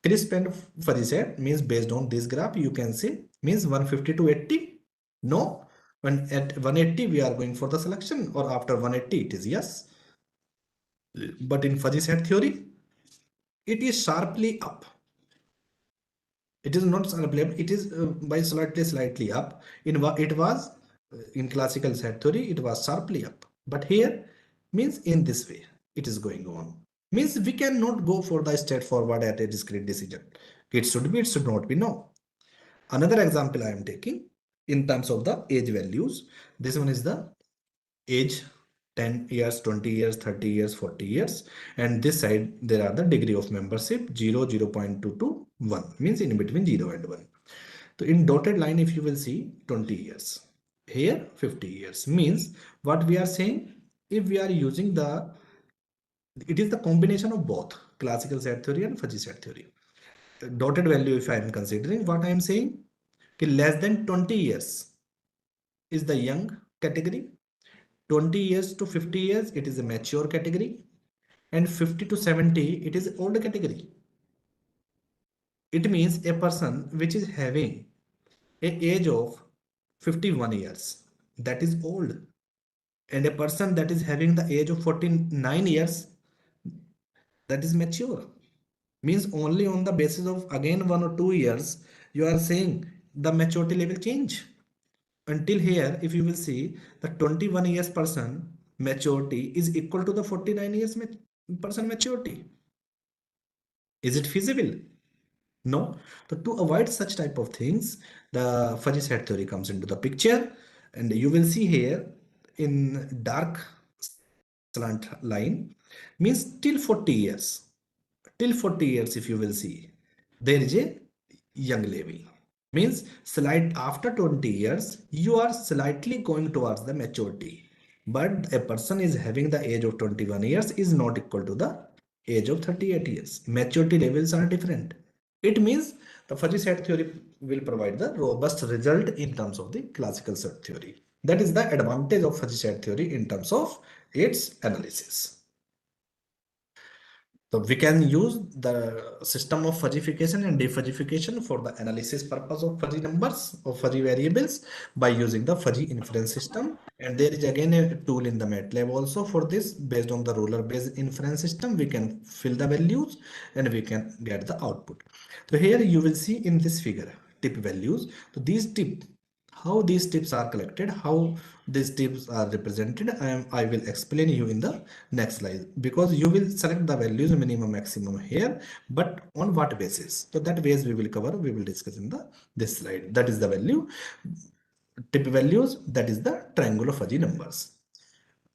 Crisp and fuzzy set means based on this graph, you can say means 150 to 80. No, when at 180 we are going for the selection, or after 180 it is yes. But in fuzzy set theory, it is sharply up. It is not sharply up, it is by slightly up. It was in classical set theory, it was sharply up. But here means in this way it is going on. Means we cannot go for the straightforward at a discrete decision. It should be, it should not be, no. Another example I am taking in terms of the age values. This one is the age 10 years, 20 years, 30 years, 40 years, and this side there are the degree of membership 0, 0.2 to 1, means in between 0 and 1. So in dotted line, if you will see 20 years, here 50 years, means what we are saying, if we are using the, it is the combination of both classical set theory and fuzzy set theory. Dotted value, if I am considering, what I am saying, less than 20 years is the young category. 20 years to 50 years, it is a mature category, and 50 to 70, it is old category. It means a person which is having a age of 51 years, that is old, and a person that is having the age of 49 years, that is mature. Means only on the basis of again 1 or 2 years, you are saying the maturity level change. Until here, if you will see, the 21 years person maturity is equal to the 49 years person maturity. Is it feasible? No. So to avoid such type of things, the fuzzy set theory comes into the picture, and you will see here in dark slant line means till 40 years. Till 40 years, if you will see, there is a young level. Means slight after 20 years, you are slightly going towards the maturity. But a person is having the age of 21 years is not equal to the age of 38 years. Maturity levels are different. It means the fuzzy set theory will provide the robust result in terms of the classical set theory. That is the advantage of fuzzy set theory in terms of its analysis. So we can use the system of fuzzification and defuzzification for the analysis purpose of fuzzy numbers or fuzzy variables by using the fuzzy inference system. And there is again a tool in the MATLAB also for this. Based on the ruler based inference system, we can fill the values and we can get the output. So here you will see in this figure tip values. So these tip, how these tips are collected, how these tips are represented, I will explain you in the next slide, because you will select the values minimum maximum here, but on what basis. So that base we will cover, we will discuss in the this slide. That is the value tip values, that is the triangular fuzzy numbers.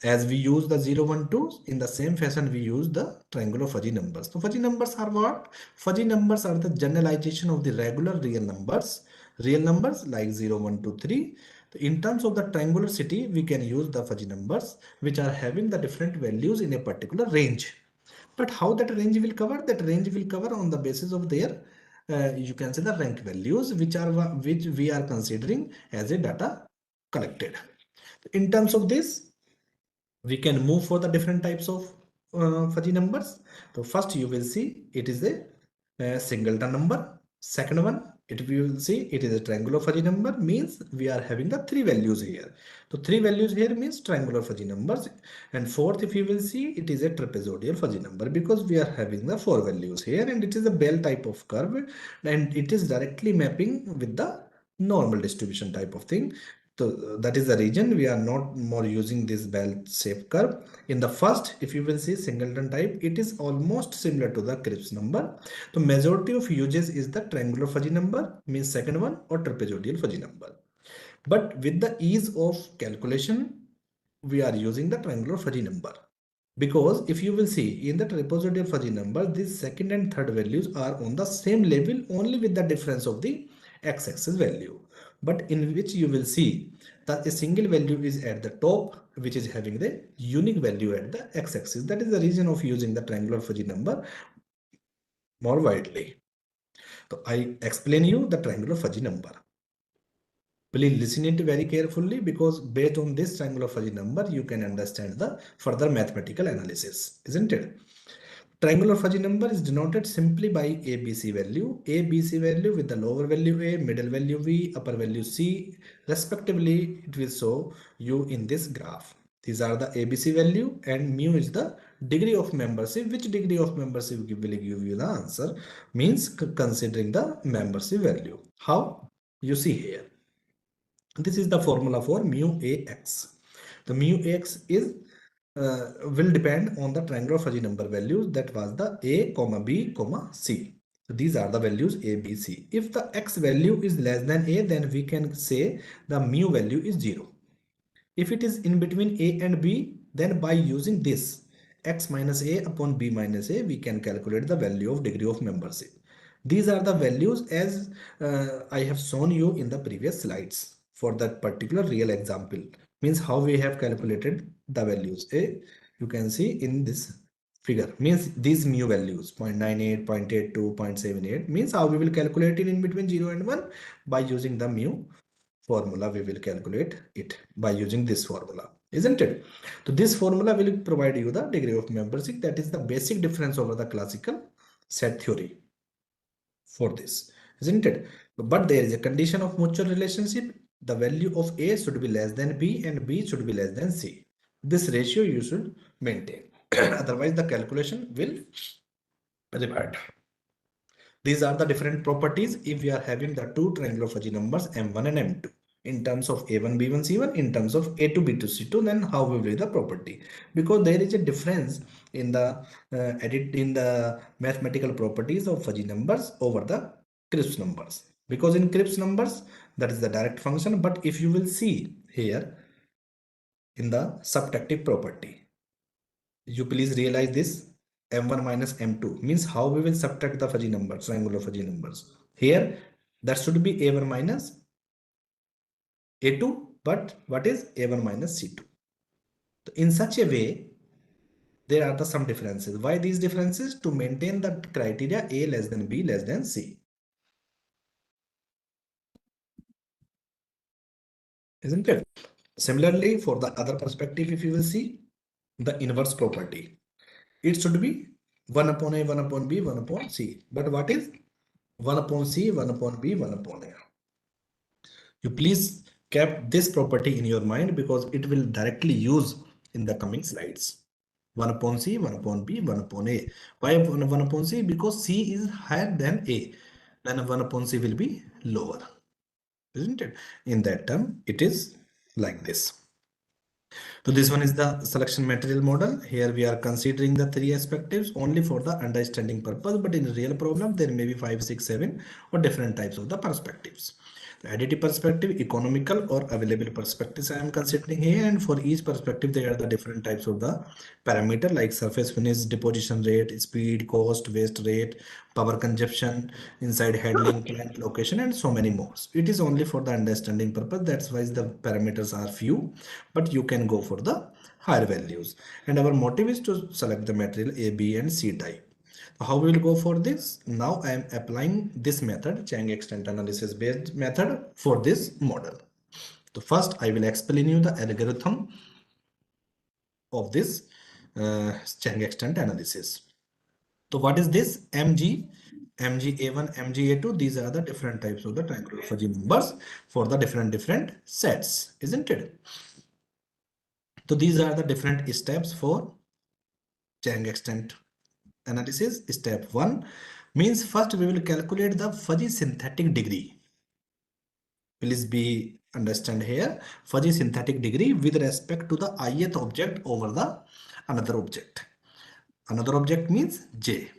As we use the 0, 1, 2, in the same fashion we use the triangular fuzzy numbers. So fuzzy numbers are what? Fuzzy numbers are the generalization of the regular real numbers. Real numbers like 0, 1, 2, 3. In terms of the triangularity, we can use the fuzzy numbers which are having the different values in a particular range. But how that range will cover? That range will cover on the basis of their you can say the rank values, which we are considering as a data collected. In terms of this, we can move for the different types of fuzzy numbers. So first you will see it is a singleton number. Second one, it we will see it is a triangular fuzzy number, means we are having the three values here. So three values here means triangular fuzzy numbers. And fourth, if you will see, it is a trapezoidal fuzzy number, because we are having the four values here, and it is a bell type of curve, and it is directly mapping with the normal distribution type of thing. So that is the reason we are not more using this bell shape curve. In the first, if you will see singleton type, it is almost similar to the Cripps number. The majority of uses is the triangular fuzzy number, means second one, or trapezoidal fuzzy number. But with the ease of calculation, we are using the triangular fuzzy number. Because if you will see in the trapezoidal fuzzy number, these second and third values are on the same level, only with the difference of the x-axis value. But in which you will see that a single value is at the top, which is having the unique value at the x-axis. That is the reason of using the triangular fuzzy number more widely. So I explain you the triangular fuzzy number. Please listen it very carefully, because based on this triangular fuzzy number, you can understand the further mathematical analysis, isn't it? Triangular fuzzy number is denoted simply by ABC value. ABC value with the lower value A, middle value V, upper value C, respectively, it will show you in this graph. These are the ABC value, and mu is the degree of membership. Which degree of membership will give you the answer? Means considering the membership value. How? You see here. This is the formula for mu AX. The mu AX is will depend on the triangular fuzzy number values, that was the A, B, C. So these are the values A, B, C. If the X value is less than A, then we can say the mu value is 0. If it is in between A and B, then by using this X minus A upon B minus A, we can calculate the value of degree of membership. These are the values as I have shown you in the previous slides for that particular real example. Means how we have calculated the values. You can see in this figure, means these mu values 0.98, 0.82, 0.78, means how we will calculate it in between 0 and 1 by using the mu formula. We will calculate it by using this formula, isn't it? So this formula will provide you the degree of membership. That is the basic difference over the classical set theory for this, isn't it? But there is a condition of mutual relationship. The value of A should be less than B and B should be less than C. This ratio you should maintain. Otherwise the calculation will revert. These are the different properties if we are having the two triangular fuzzy numbers M1 and M2. In terms of A1, B1, C1, in terms of A2, B2, C2, then how will be the property? Because there is a difference in the in the mathematical properties of fuzzy numbers over the Cripps numbers. Because in Cripps numbers, that is the direct function. But if you will see here, in the subtractive property. You please realize this. M1 minus M2 means how we will subtract the fuzzy numbers, triangular fuzzy numbers. Here that should be A1 minus A2, but what is A1 minus C2? So in such a way, there are some differences. Why these differences? To maintain the criteria A less than B less than C. Isn't it? Similarly, for the other perspective, if you will see the inverse property, it should be 1 upon A, 1 upon B, 1 upon C. But what is 1 upon C, 1 upon B, 1 upon A? You please keep this property in your mind because it will directly use in the coming slides. 1 upon C, 1 upon B, 1 upon A. Why 1 upon C? Because C is higher than A. Then 1 upon C will be lower. Isn't it? In that term, it is like this. So this one is the selection material model. Here we are considering the three perspectives only for the understanding purpose, but in a real problem, there may be 5, 6, 7 or different types of the perspectives. The additive perspective, economical or available perspectives I am considering here, and for each perspective there are the different types of the parameter like surface finish, deposition rate, speed, cost, waste rate, power consumption, inside handling, plant location, and so many more. It is only for the understanding purpose. That's why the parameters are few, but you can go for the higher values. And our motive is to select the material A, B, and C type. How we will go for this? Now I am applying this method, Chang extent analysis based method for this model. So first I will explain you the algorithm of this Chang extent analysis. So what is this? MG, MGA1, MGA2, these are the different types of the triangular fuzzy numbers for the different sets, isn't it? So these are the different steps for Chang extent analysis. Step 1 means first we will calculate the fuzzy synthetic degree. Please be understand here, fuzzy synthetic degree with respect to the ith object over the another object. Another object means J.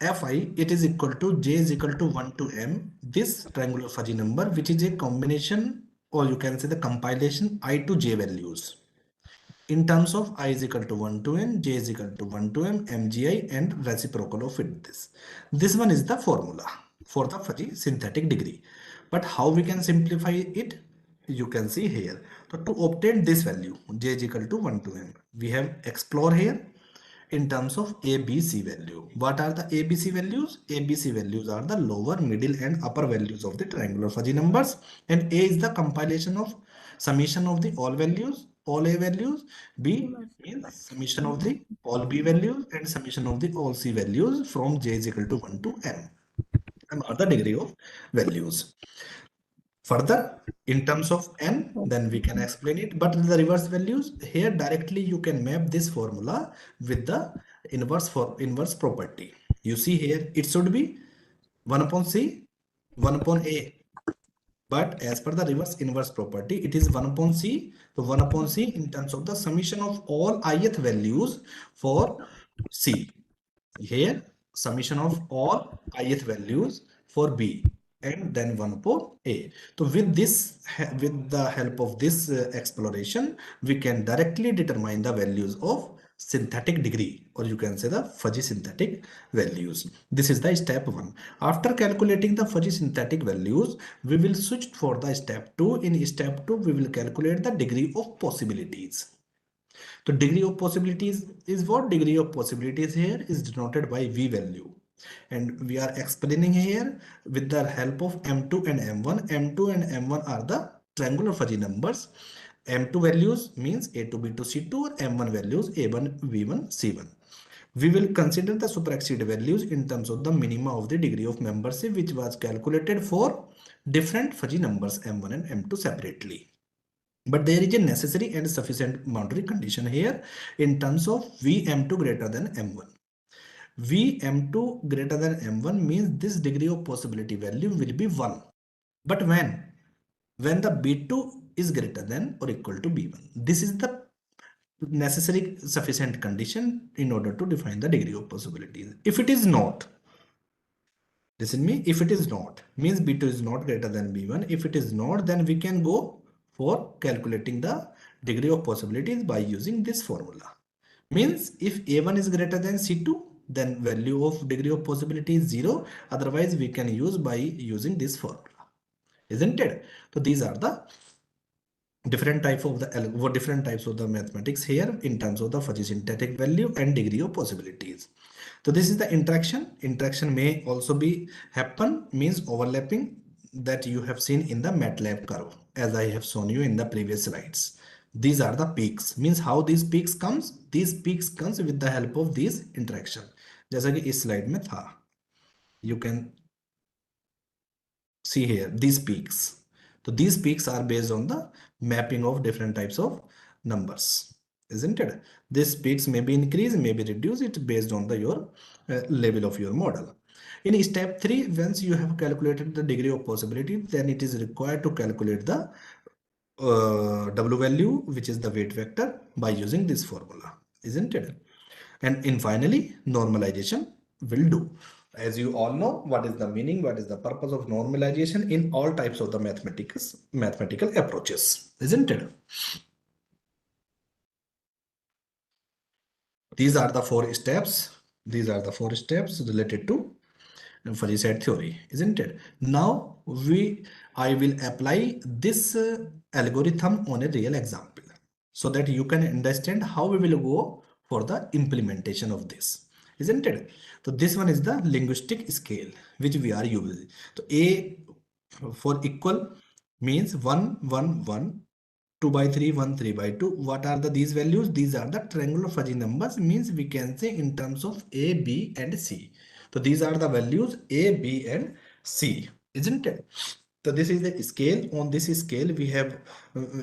Fi, it is equal to J is equal to 1 to M, this triangular fuzzy number, which is a combination, or you can say the compilation I to J values. In terms of I is equal to 1 to N, J is equal to 1 to M, MGI, and reciprocal of it. This one is the formula for the fuzzy synthetic degree. But how we can simplify it? You can see here. So to obtain this value, J is equal to 1 to M, we have explore here in terms of ABC value. What are the ABC values? ABC values are the lower, middle, and upper values of the triangular fuzzy numbers, and A is the compilation of summation of the all values, all A values. B means summation of the all B values and summation of the all C values from J is equal to 1 to M, and are the degree of values. Further, in terms of n, then we can explain it, but the reverse values here directly you can map this formula with the inverse property. You see here it should be 1 upon C, 1 upon A, but as per the reverse inverse property it is 1 upon C. So 1 upon C in terms of the summation of all ith values for C. Here summation of all ith values for B, and then 1 upon A. So with this, with the help of this exploration, we can directly determine the values of synthetic degree, or you can say the fuzzy synthetic values. This is the step 1. After calculating the fuzzy synthetic values, we will switch for the step 2. In step 2, we will calculate the degree of possibilities. So degree of possibilities is what? Degree of possibilities here is denoted by V value. And we are explaining here with the help of M2 and M1. M2 and M1 are the triangular fuzzy numbers. M2 values means A to B to C2, or M1 values A1, V1, C1. We will consider the superexceed values in terms of the minima of the degree of membership, which was calculated for different fuzzy numbers M1 and M2 separately. But there is a necessary and sufficient boundary condition here in terms of Vm2 greater than M1. Vm2 greater than M1 means this degree of possibility value will be 1. But when? When the B2 is greater than or equal to B1. This is the necessary sufficient condition in order to define the degree of possibilities. If it is not, listen me, if it is not, means B2 is not greater than B1. If it is not, then we can go for calculating the degree of possibilities by using this formula. Means if A1 is greater than C2, then value of degree of possibility is 0. Otherwise, we can use by using this formula, isn't it? So these are the different types of the mathematics here in terms of the fuzzy syntactic value and degree of possibilities. So this is the interaction may also be happen, means overlapping, that you have seen in the MATLAB curve as I have shown you in the previous slides. These are the peaks, means how these peaks comes with the help of these interaction, जैसा कि इस slide में था. You can see here these peaks. So these peaks are based on the mapping of different types of numbers, isn't it? These peaks may be increased, may be reduced. It's based on the your level of your model. In step 3, once you have calculated the degree of possibility, then it is required to calculate the W value, which is the weight vector, by using this formula, isn't it? And in finally, normalization will do. As you all know, what is the meaning, what is the purpose of normalization in all types of the mathematical approaches, isn't it? These are the 4 steps. These are the 4 steps related to fuzzy set theory, isn't it? Now I will apply this algorithm on a real example so that you can understand how we will go for the implementation of this, isn't it? So this one is the linguistic scale which we are using. So A for equal means 1 1 1, 2 by 3 1 3 by 2. What are these values? These are the triangular fuzzy numbers, means we can say in terms of A, B and C. So these are the values A, B and C, isn't it? So this is the scale. On this scale we have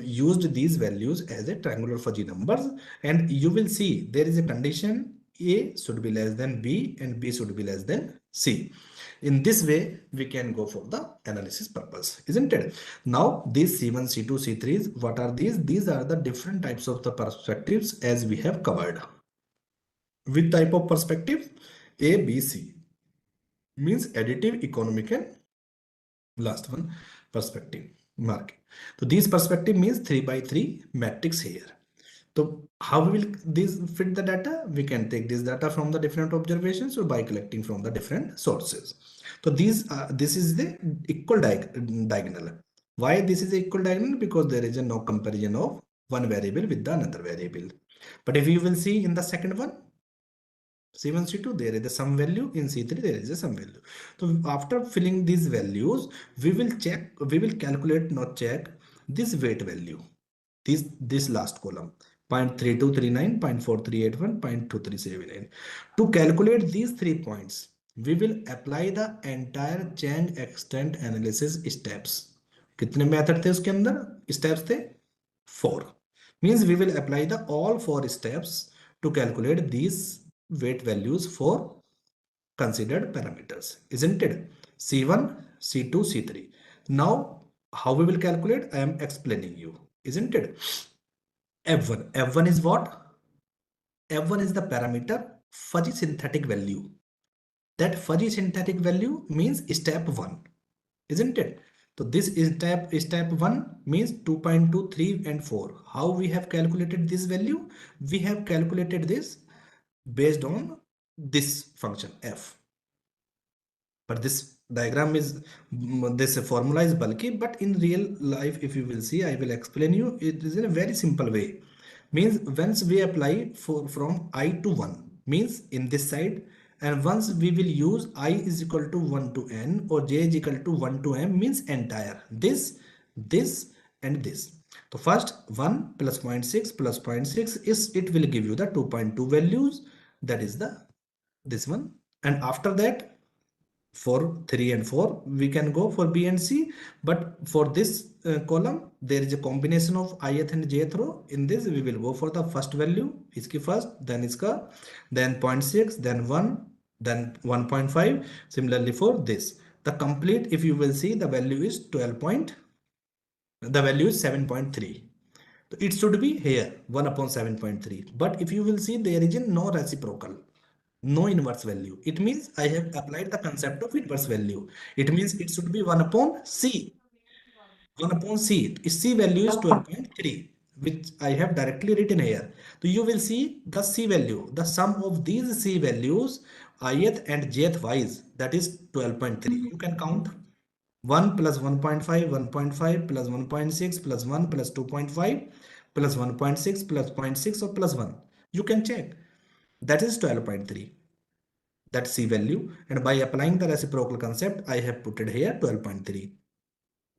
used these values as a triangular fuzzy numbers, and you will see there is a condition A should be less than B and B should be less than C. In this way we can go for the analysis purpose, isn't it? Now these C1, C2, C3s, what are these? These are the different types of the perspectives as we have covered. With type of perspective A, B, C means additive, economic and last one perspective mark. So these perspective means 3 by 3 matrix here. So how will this fit the data? We can take this data from the different observations or by collecting from the different sources. So this is the equal diagonal. Why this is equal diagonal? Because there is a no comparison of one variable with the another variable. But if you will see in the second one, C1, C2, there is some value. In C3, there is some value. So after filling these values, we will calculate, not check, this weight value. This last column, 0.3239, 0.4381, 0.2379. To calculate these 3 points, we will apply the entire chain extent analysis steps. कितने method थे उसके अंदर, steps थे 4. Means we will apply the all 4 steps to calculate these weight values for considered parameters, isn't it? C1, C2, C3. Now how we will calculate, I am explaining you, isn't it? F1 is what? F1 is the parameter fuzzy synthetic value. That fuzzy synthetic value means step 1, isn't it? So this is step 1 means 2.2, 3 and 4. How we have calculated this value? We have calculated this based on this function f. But this diagram is, this formula is bulky, but in real life, if you will see, I will explain you, it is in a very simple way. Means once we apply from I to 1, means in this side, and once we will use I is equal to 1 to n or j is equal to 1 to m, means entire this and this. So first 1 plus 0.6 plus 0.6 is, it will give you the 2.2 values, that is the this one. And after that, for 3 and 4 we can go for B and C, but for this column there is a combination of ith and jth row. In this we will go for the first value, iski first, then iska, then 0.6, then 1, then 1.5. Similarly for this, the complete, if you will see, the value is 7.3. So it should be here 1 upon 7.3, but if you will see, there is no reciprocal, no inverse value. It means I have applied the concept of inverse value. It means it should be 1 upon C. 1 upon C. C value is 12.3. which I have directly written here. So you will see the C value, the sum of these C values, ith and jth wise, that is 12.3. You can count 1 plus 1.5, 1.5 plus 1.6 plus 1 plus 2.5 plus 1.6 plus 0.6 or plus 1. You can check. That is 12.3. That C value. And by applying the reciprocal concept, I have put it here 12.3.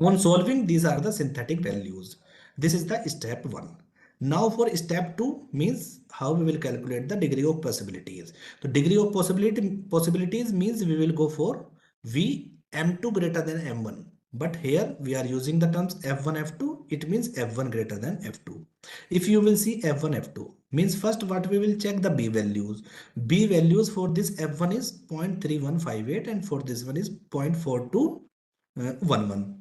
On solving, these are the synthetic values. This is the step 1. Now for step 2 means how we will calculate the degree of possibilities. So degree of possibilities means we will go for V M2 greater than M1. But here we are using the terms F1 F2. It means F1 greater than F2. If you will see F1 F2 means first what we will check the B values. B values for this F1 is 0.3158 and for this one is 0.4211.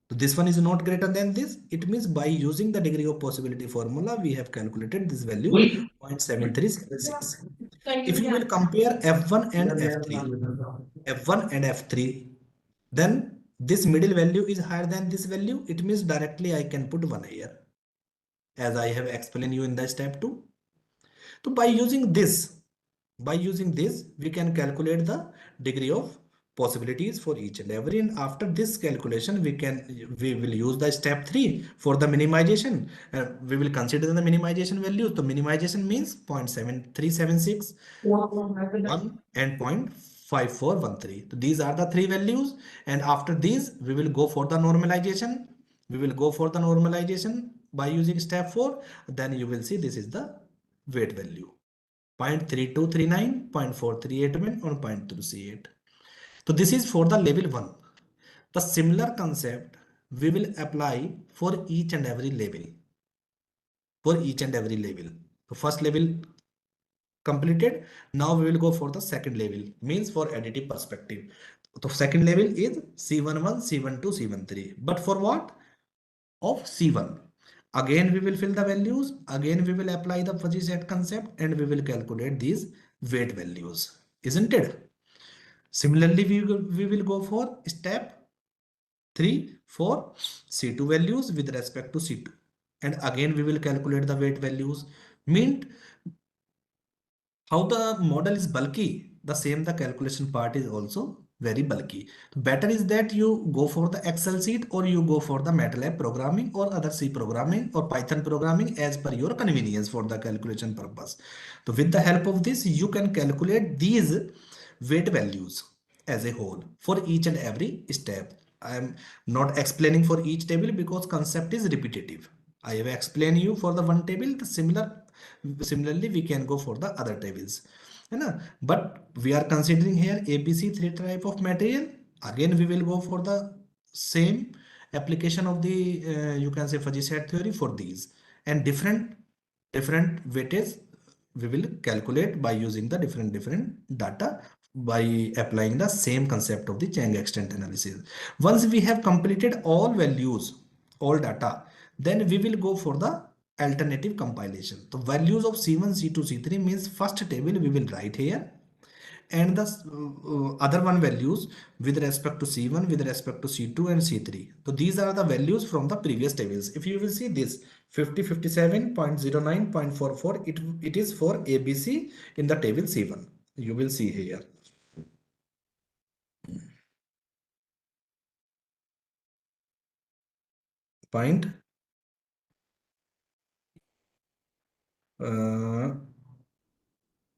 So this one is not greater than this. It means by using the degree of possibility formula, we have calculated this value 0.7376. If you will compare F1 and F3, then this middle value is higher than this value. It means directly I can put 1 here, as I have explained you in the step 2. So by using this, we can calculate the degree of possibilities for each and every. And after this calculation, we will use the step 3 for the minimization. We will consider the minimization values. So minimization means 0.7376, 1 and 0.5413. So these are the 3 values. And after these, we will go for the normalization. By using step 4. Then you will see this is the weight value. 0.3239, 0.4381 or 0.238. So this is for the level 1. The similar concept we will apply for each and every level. So first level completed. Now we will go for the second level, means for additive perspective. So second level is C11, C12, C13. But for what? Of C1. Again, we will fill the values. Again, we will apply the fuzzy set concept and we will calculate these weight values. Isn't it? Similarly, we will go for step 3 for C2 values with respect to C2. And again, we will calculate the weight values. Mean how the model is bulky, the same the calculation part is also very bulky. Better is that you go for the Excel sheet or you go for the MATLAB programming or other C programming or Python programming as per your convenience for the calculation purpose. So with the help of this, you can calculate these weight values as a whole for each and every step. I am not explaining for each table because concept is repetitive. I have explained you for the one table. Similarly, we can go for the other tables. But we are considering here ABC 3 type of material. Again, we will go for the same application of the you can say fuzzy set theory for these, and different weightage we will calculate by using the different data by applying the same concept of the Chang extent analysis. Once we have completed all values, all data, then we will go for the alternative compilation. The values of C1, C2, C3 means first table we will write here, and the other one values with respect to C1, with respect to C2 and C3. So these are the values from the previous tables. If you will see this 50, 57.09, 0.44, it is for ABC in the table C1. You will see here. Point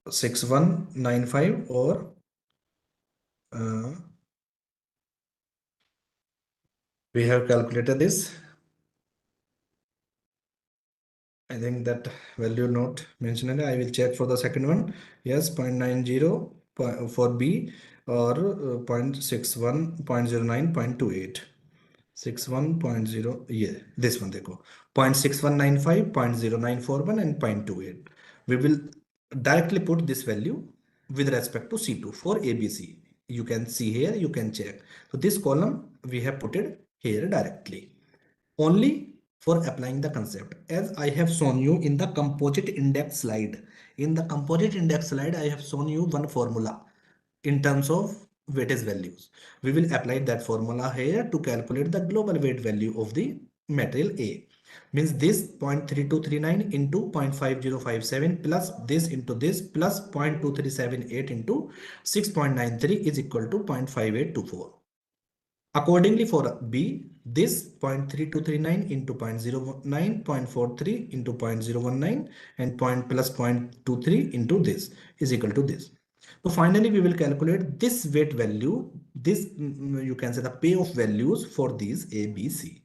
6195 or we have calculated this. I think that value not mentioned. I will check for the second one. Yes, 0.90 for B or 0.61, 0.09, 0.28. 61.0, yeah, this one, देखो 0.6195, 0.0941 and 0.28. We will directly put this value with respect to C2 for ABC. You can see here, you can check. So this column we have put it here directly. Only for applying the concept, as I have shown you in the composite index slide. In the composite index slide, I have shown you one formula in terms of weightage values. We will apply that formula here to calculate the global weight value of the material A. Means this 0.3239 into 0.5057 plus this into this plus 0.2378 into 6.93 is equal to 0.5824. Accordingly, for B, this 0.3239 into 0.09, 0.43 into 0.019 and plus 0.23 into this is equal to this. So finally, we will calculate this weight value, this you can say the payoff values for these A, B, C.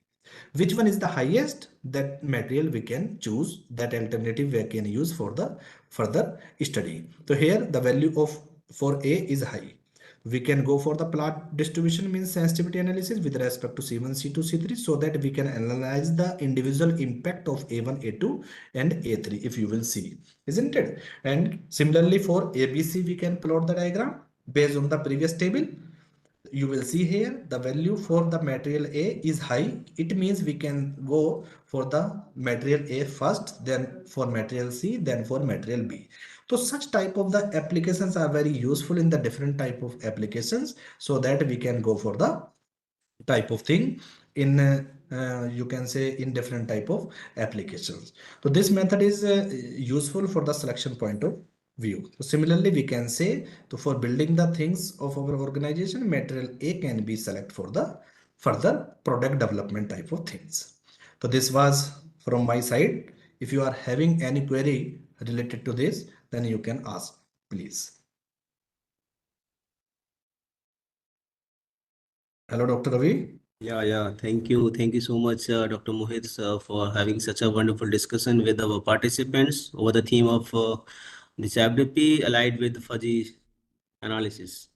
Which one is the highest? That material we can choose, that alternative we can use for the further study. So here the value of for A is high. We can go for the plot distribution, means sensitivity analysis with respect to C1, C2, C3, so that we can analyze the individual impact of A1, A2 and A3, if you will see, isn't it? And similarly for ABC, we can plot the diagram based on the previous table. You will see here the value for the material A is high. It means we can go for the material A first, then for material C, then for material B. So such type of the applications are very useful in the different type of applications, so that we can go for the type of thing in you can say in different type of applications. So this method is useful for the selection point of view. So similarly, we can say, so for building the things of our organization, material A can be select for the further product development type of things. So this was from my side. If you are having any query related to this, then you can ask, please. Hello, Dr. Ravi. Yeah. Thank you. Thank you so much, Dr. Mohit, for having such a wonderful discussion with our participants over the theme of this FDP allied with fuzzy analysis.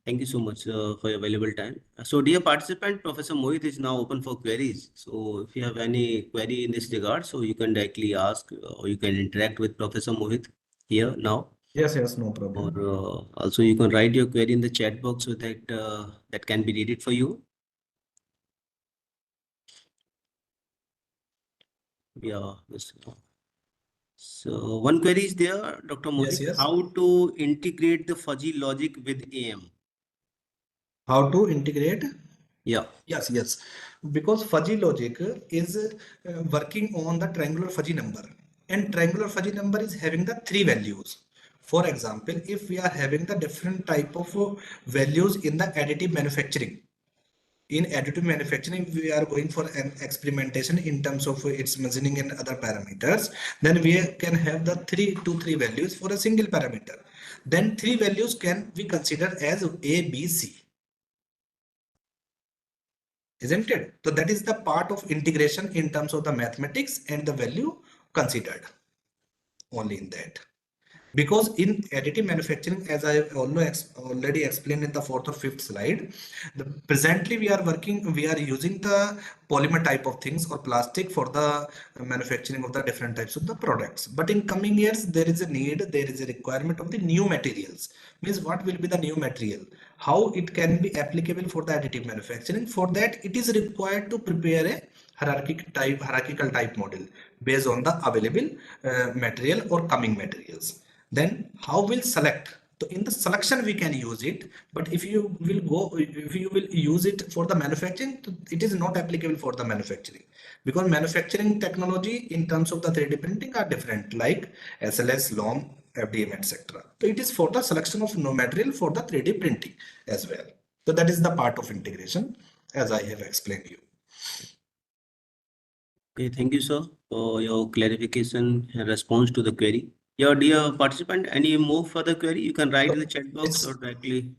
Thank you so much for your valuable time. So, dear participant, Professor Mohit is now open for queries. So, if you have any query in this regard, so you can directly ask or you can interact with Professor Mohit here now. Yes, no Or problem. also you can write your query in the chat box so that that can be read it for you. Yeah. So one query is there, Dr. Mohit. Yes. How to integrate the fuzzy logic with AM? How to integrate? Yeah. Yes. Because fuzzy logic is working on the triangular fuzzy number, and triangular fuzzy number is having the three values. For example, if we are having the different type of values in the additive manufacturing, in additive manufacturing we are going for an experimentation in terms of its measuring and other parameters, then we can have the three values for a single parameter. Then three values can be considered as A, B, C, isn't it? So that is the part of integration in terms of the mathematics and the value considered only in that. Because in additive manufacturing, as I have already explained in the fourth or fifth slide, presently we are using the polymer type of things or plastic for the manufacturing of the different types of the products. But in coming years, there is a requirement of the new materials. Means what will be the new material? How it can be applicable for the additive manufacturing? For that, it is required to prepare a hierarchical type model based on the available material or coming materials. Then how will select? So in the selection we can use it, but if you will use it for the manufacturing, it is not applicable for the manufacturing, because manufacturing technology in terms of the 3D printing are different, like SLS, LOM, FDM, etc. So it is for the selection of no material for the 3D printing as well. So that is the part of integration, as I have explained you. Okay, thank you, sir, for your clarification and response to the query. Your dear participant, any more further query, you can write in the chat box or directly.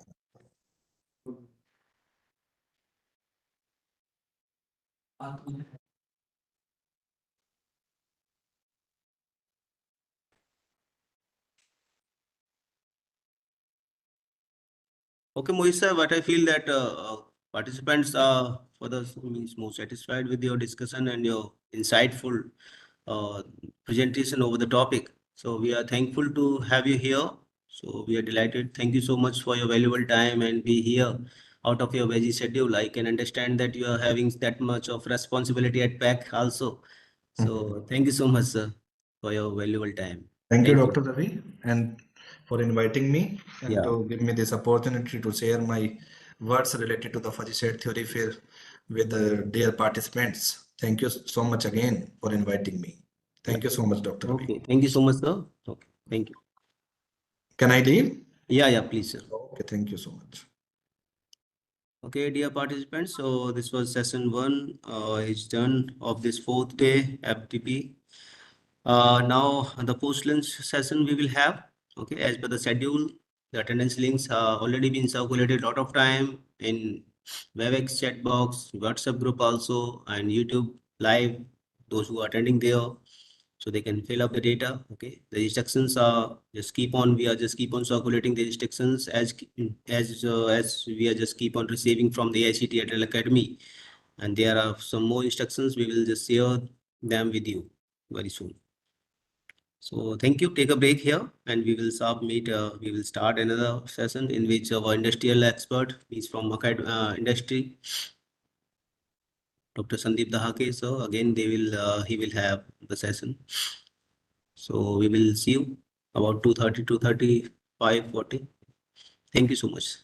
Okay, Mohit sir, but I feel that participants are means more satisfied with your discussion and your insightful presentation over the topic. So we are thankful to have you here. So we are delighted. Thank you so much for your valuable time and be here out of your busy schedule. I can understand that you are having that much of responsibility at back also. So thank you so much, sir, for your valuable time. Thank you, Dr. Ravi, and for inviting me and Yeah. to give me this opportunity to share my words related to the fuzzy set theory fair with the dear participants. Thank you so much again for inviting me. Thank you so much, Dr. Ravi. Okay, thank you so much, sir. Okay, thank you. Can I leave? Yeah, please, sir. Okay, thank you so much. Okay, dear participants, so this was session 1 is done of this 4th day FDP. Now the post-lunch session we will have, okay, as per the schedule. The attendance links are already been circulated a lot of time in Webex chat box, WhatsApp group also, and YouTube live, those who are attending there, so they can fill up the data. Okay, the instructions are just keep on, we are just keep on circulating the instructions as we are just keep on receiving from the AICTE ATAL Academy, and there are some more instructions, we will just share them with you very soon. So thank you. Take a break here, and we will submit. We will start another session in which our industrial expert is from industry, Dr. Sandeep Dahake. So again, he will have the session. So we will see you about 2:30, 2:35, 40. Thank you so much.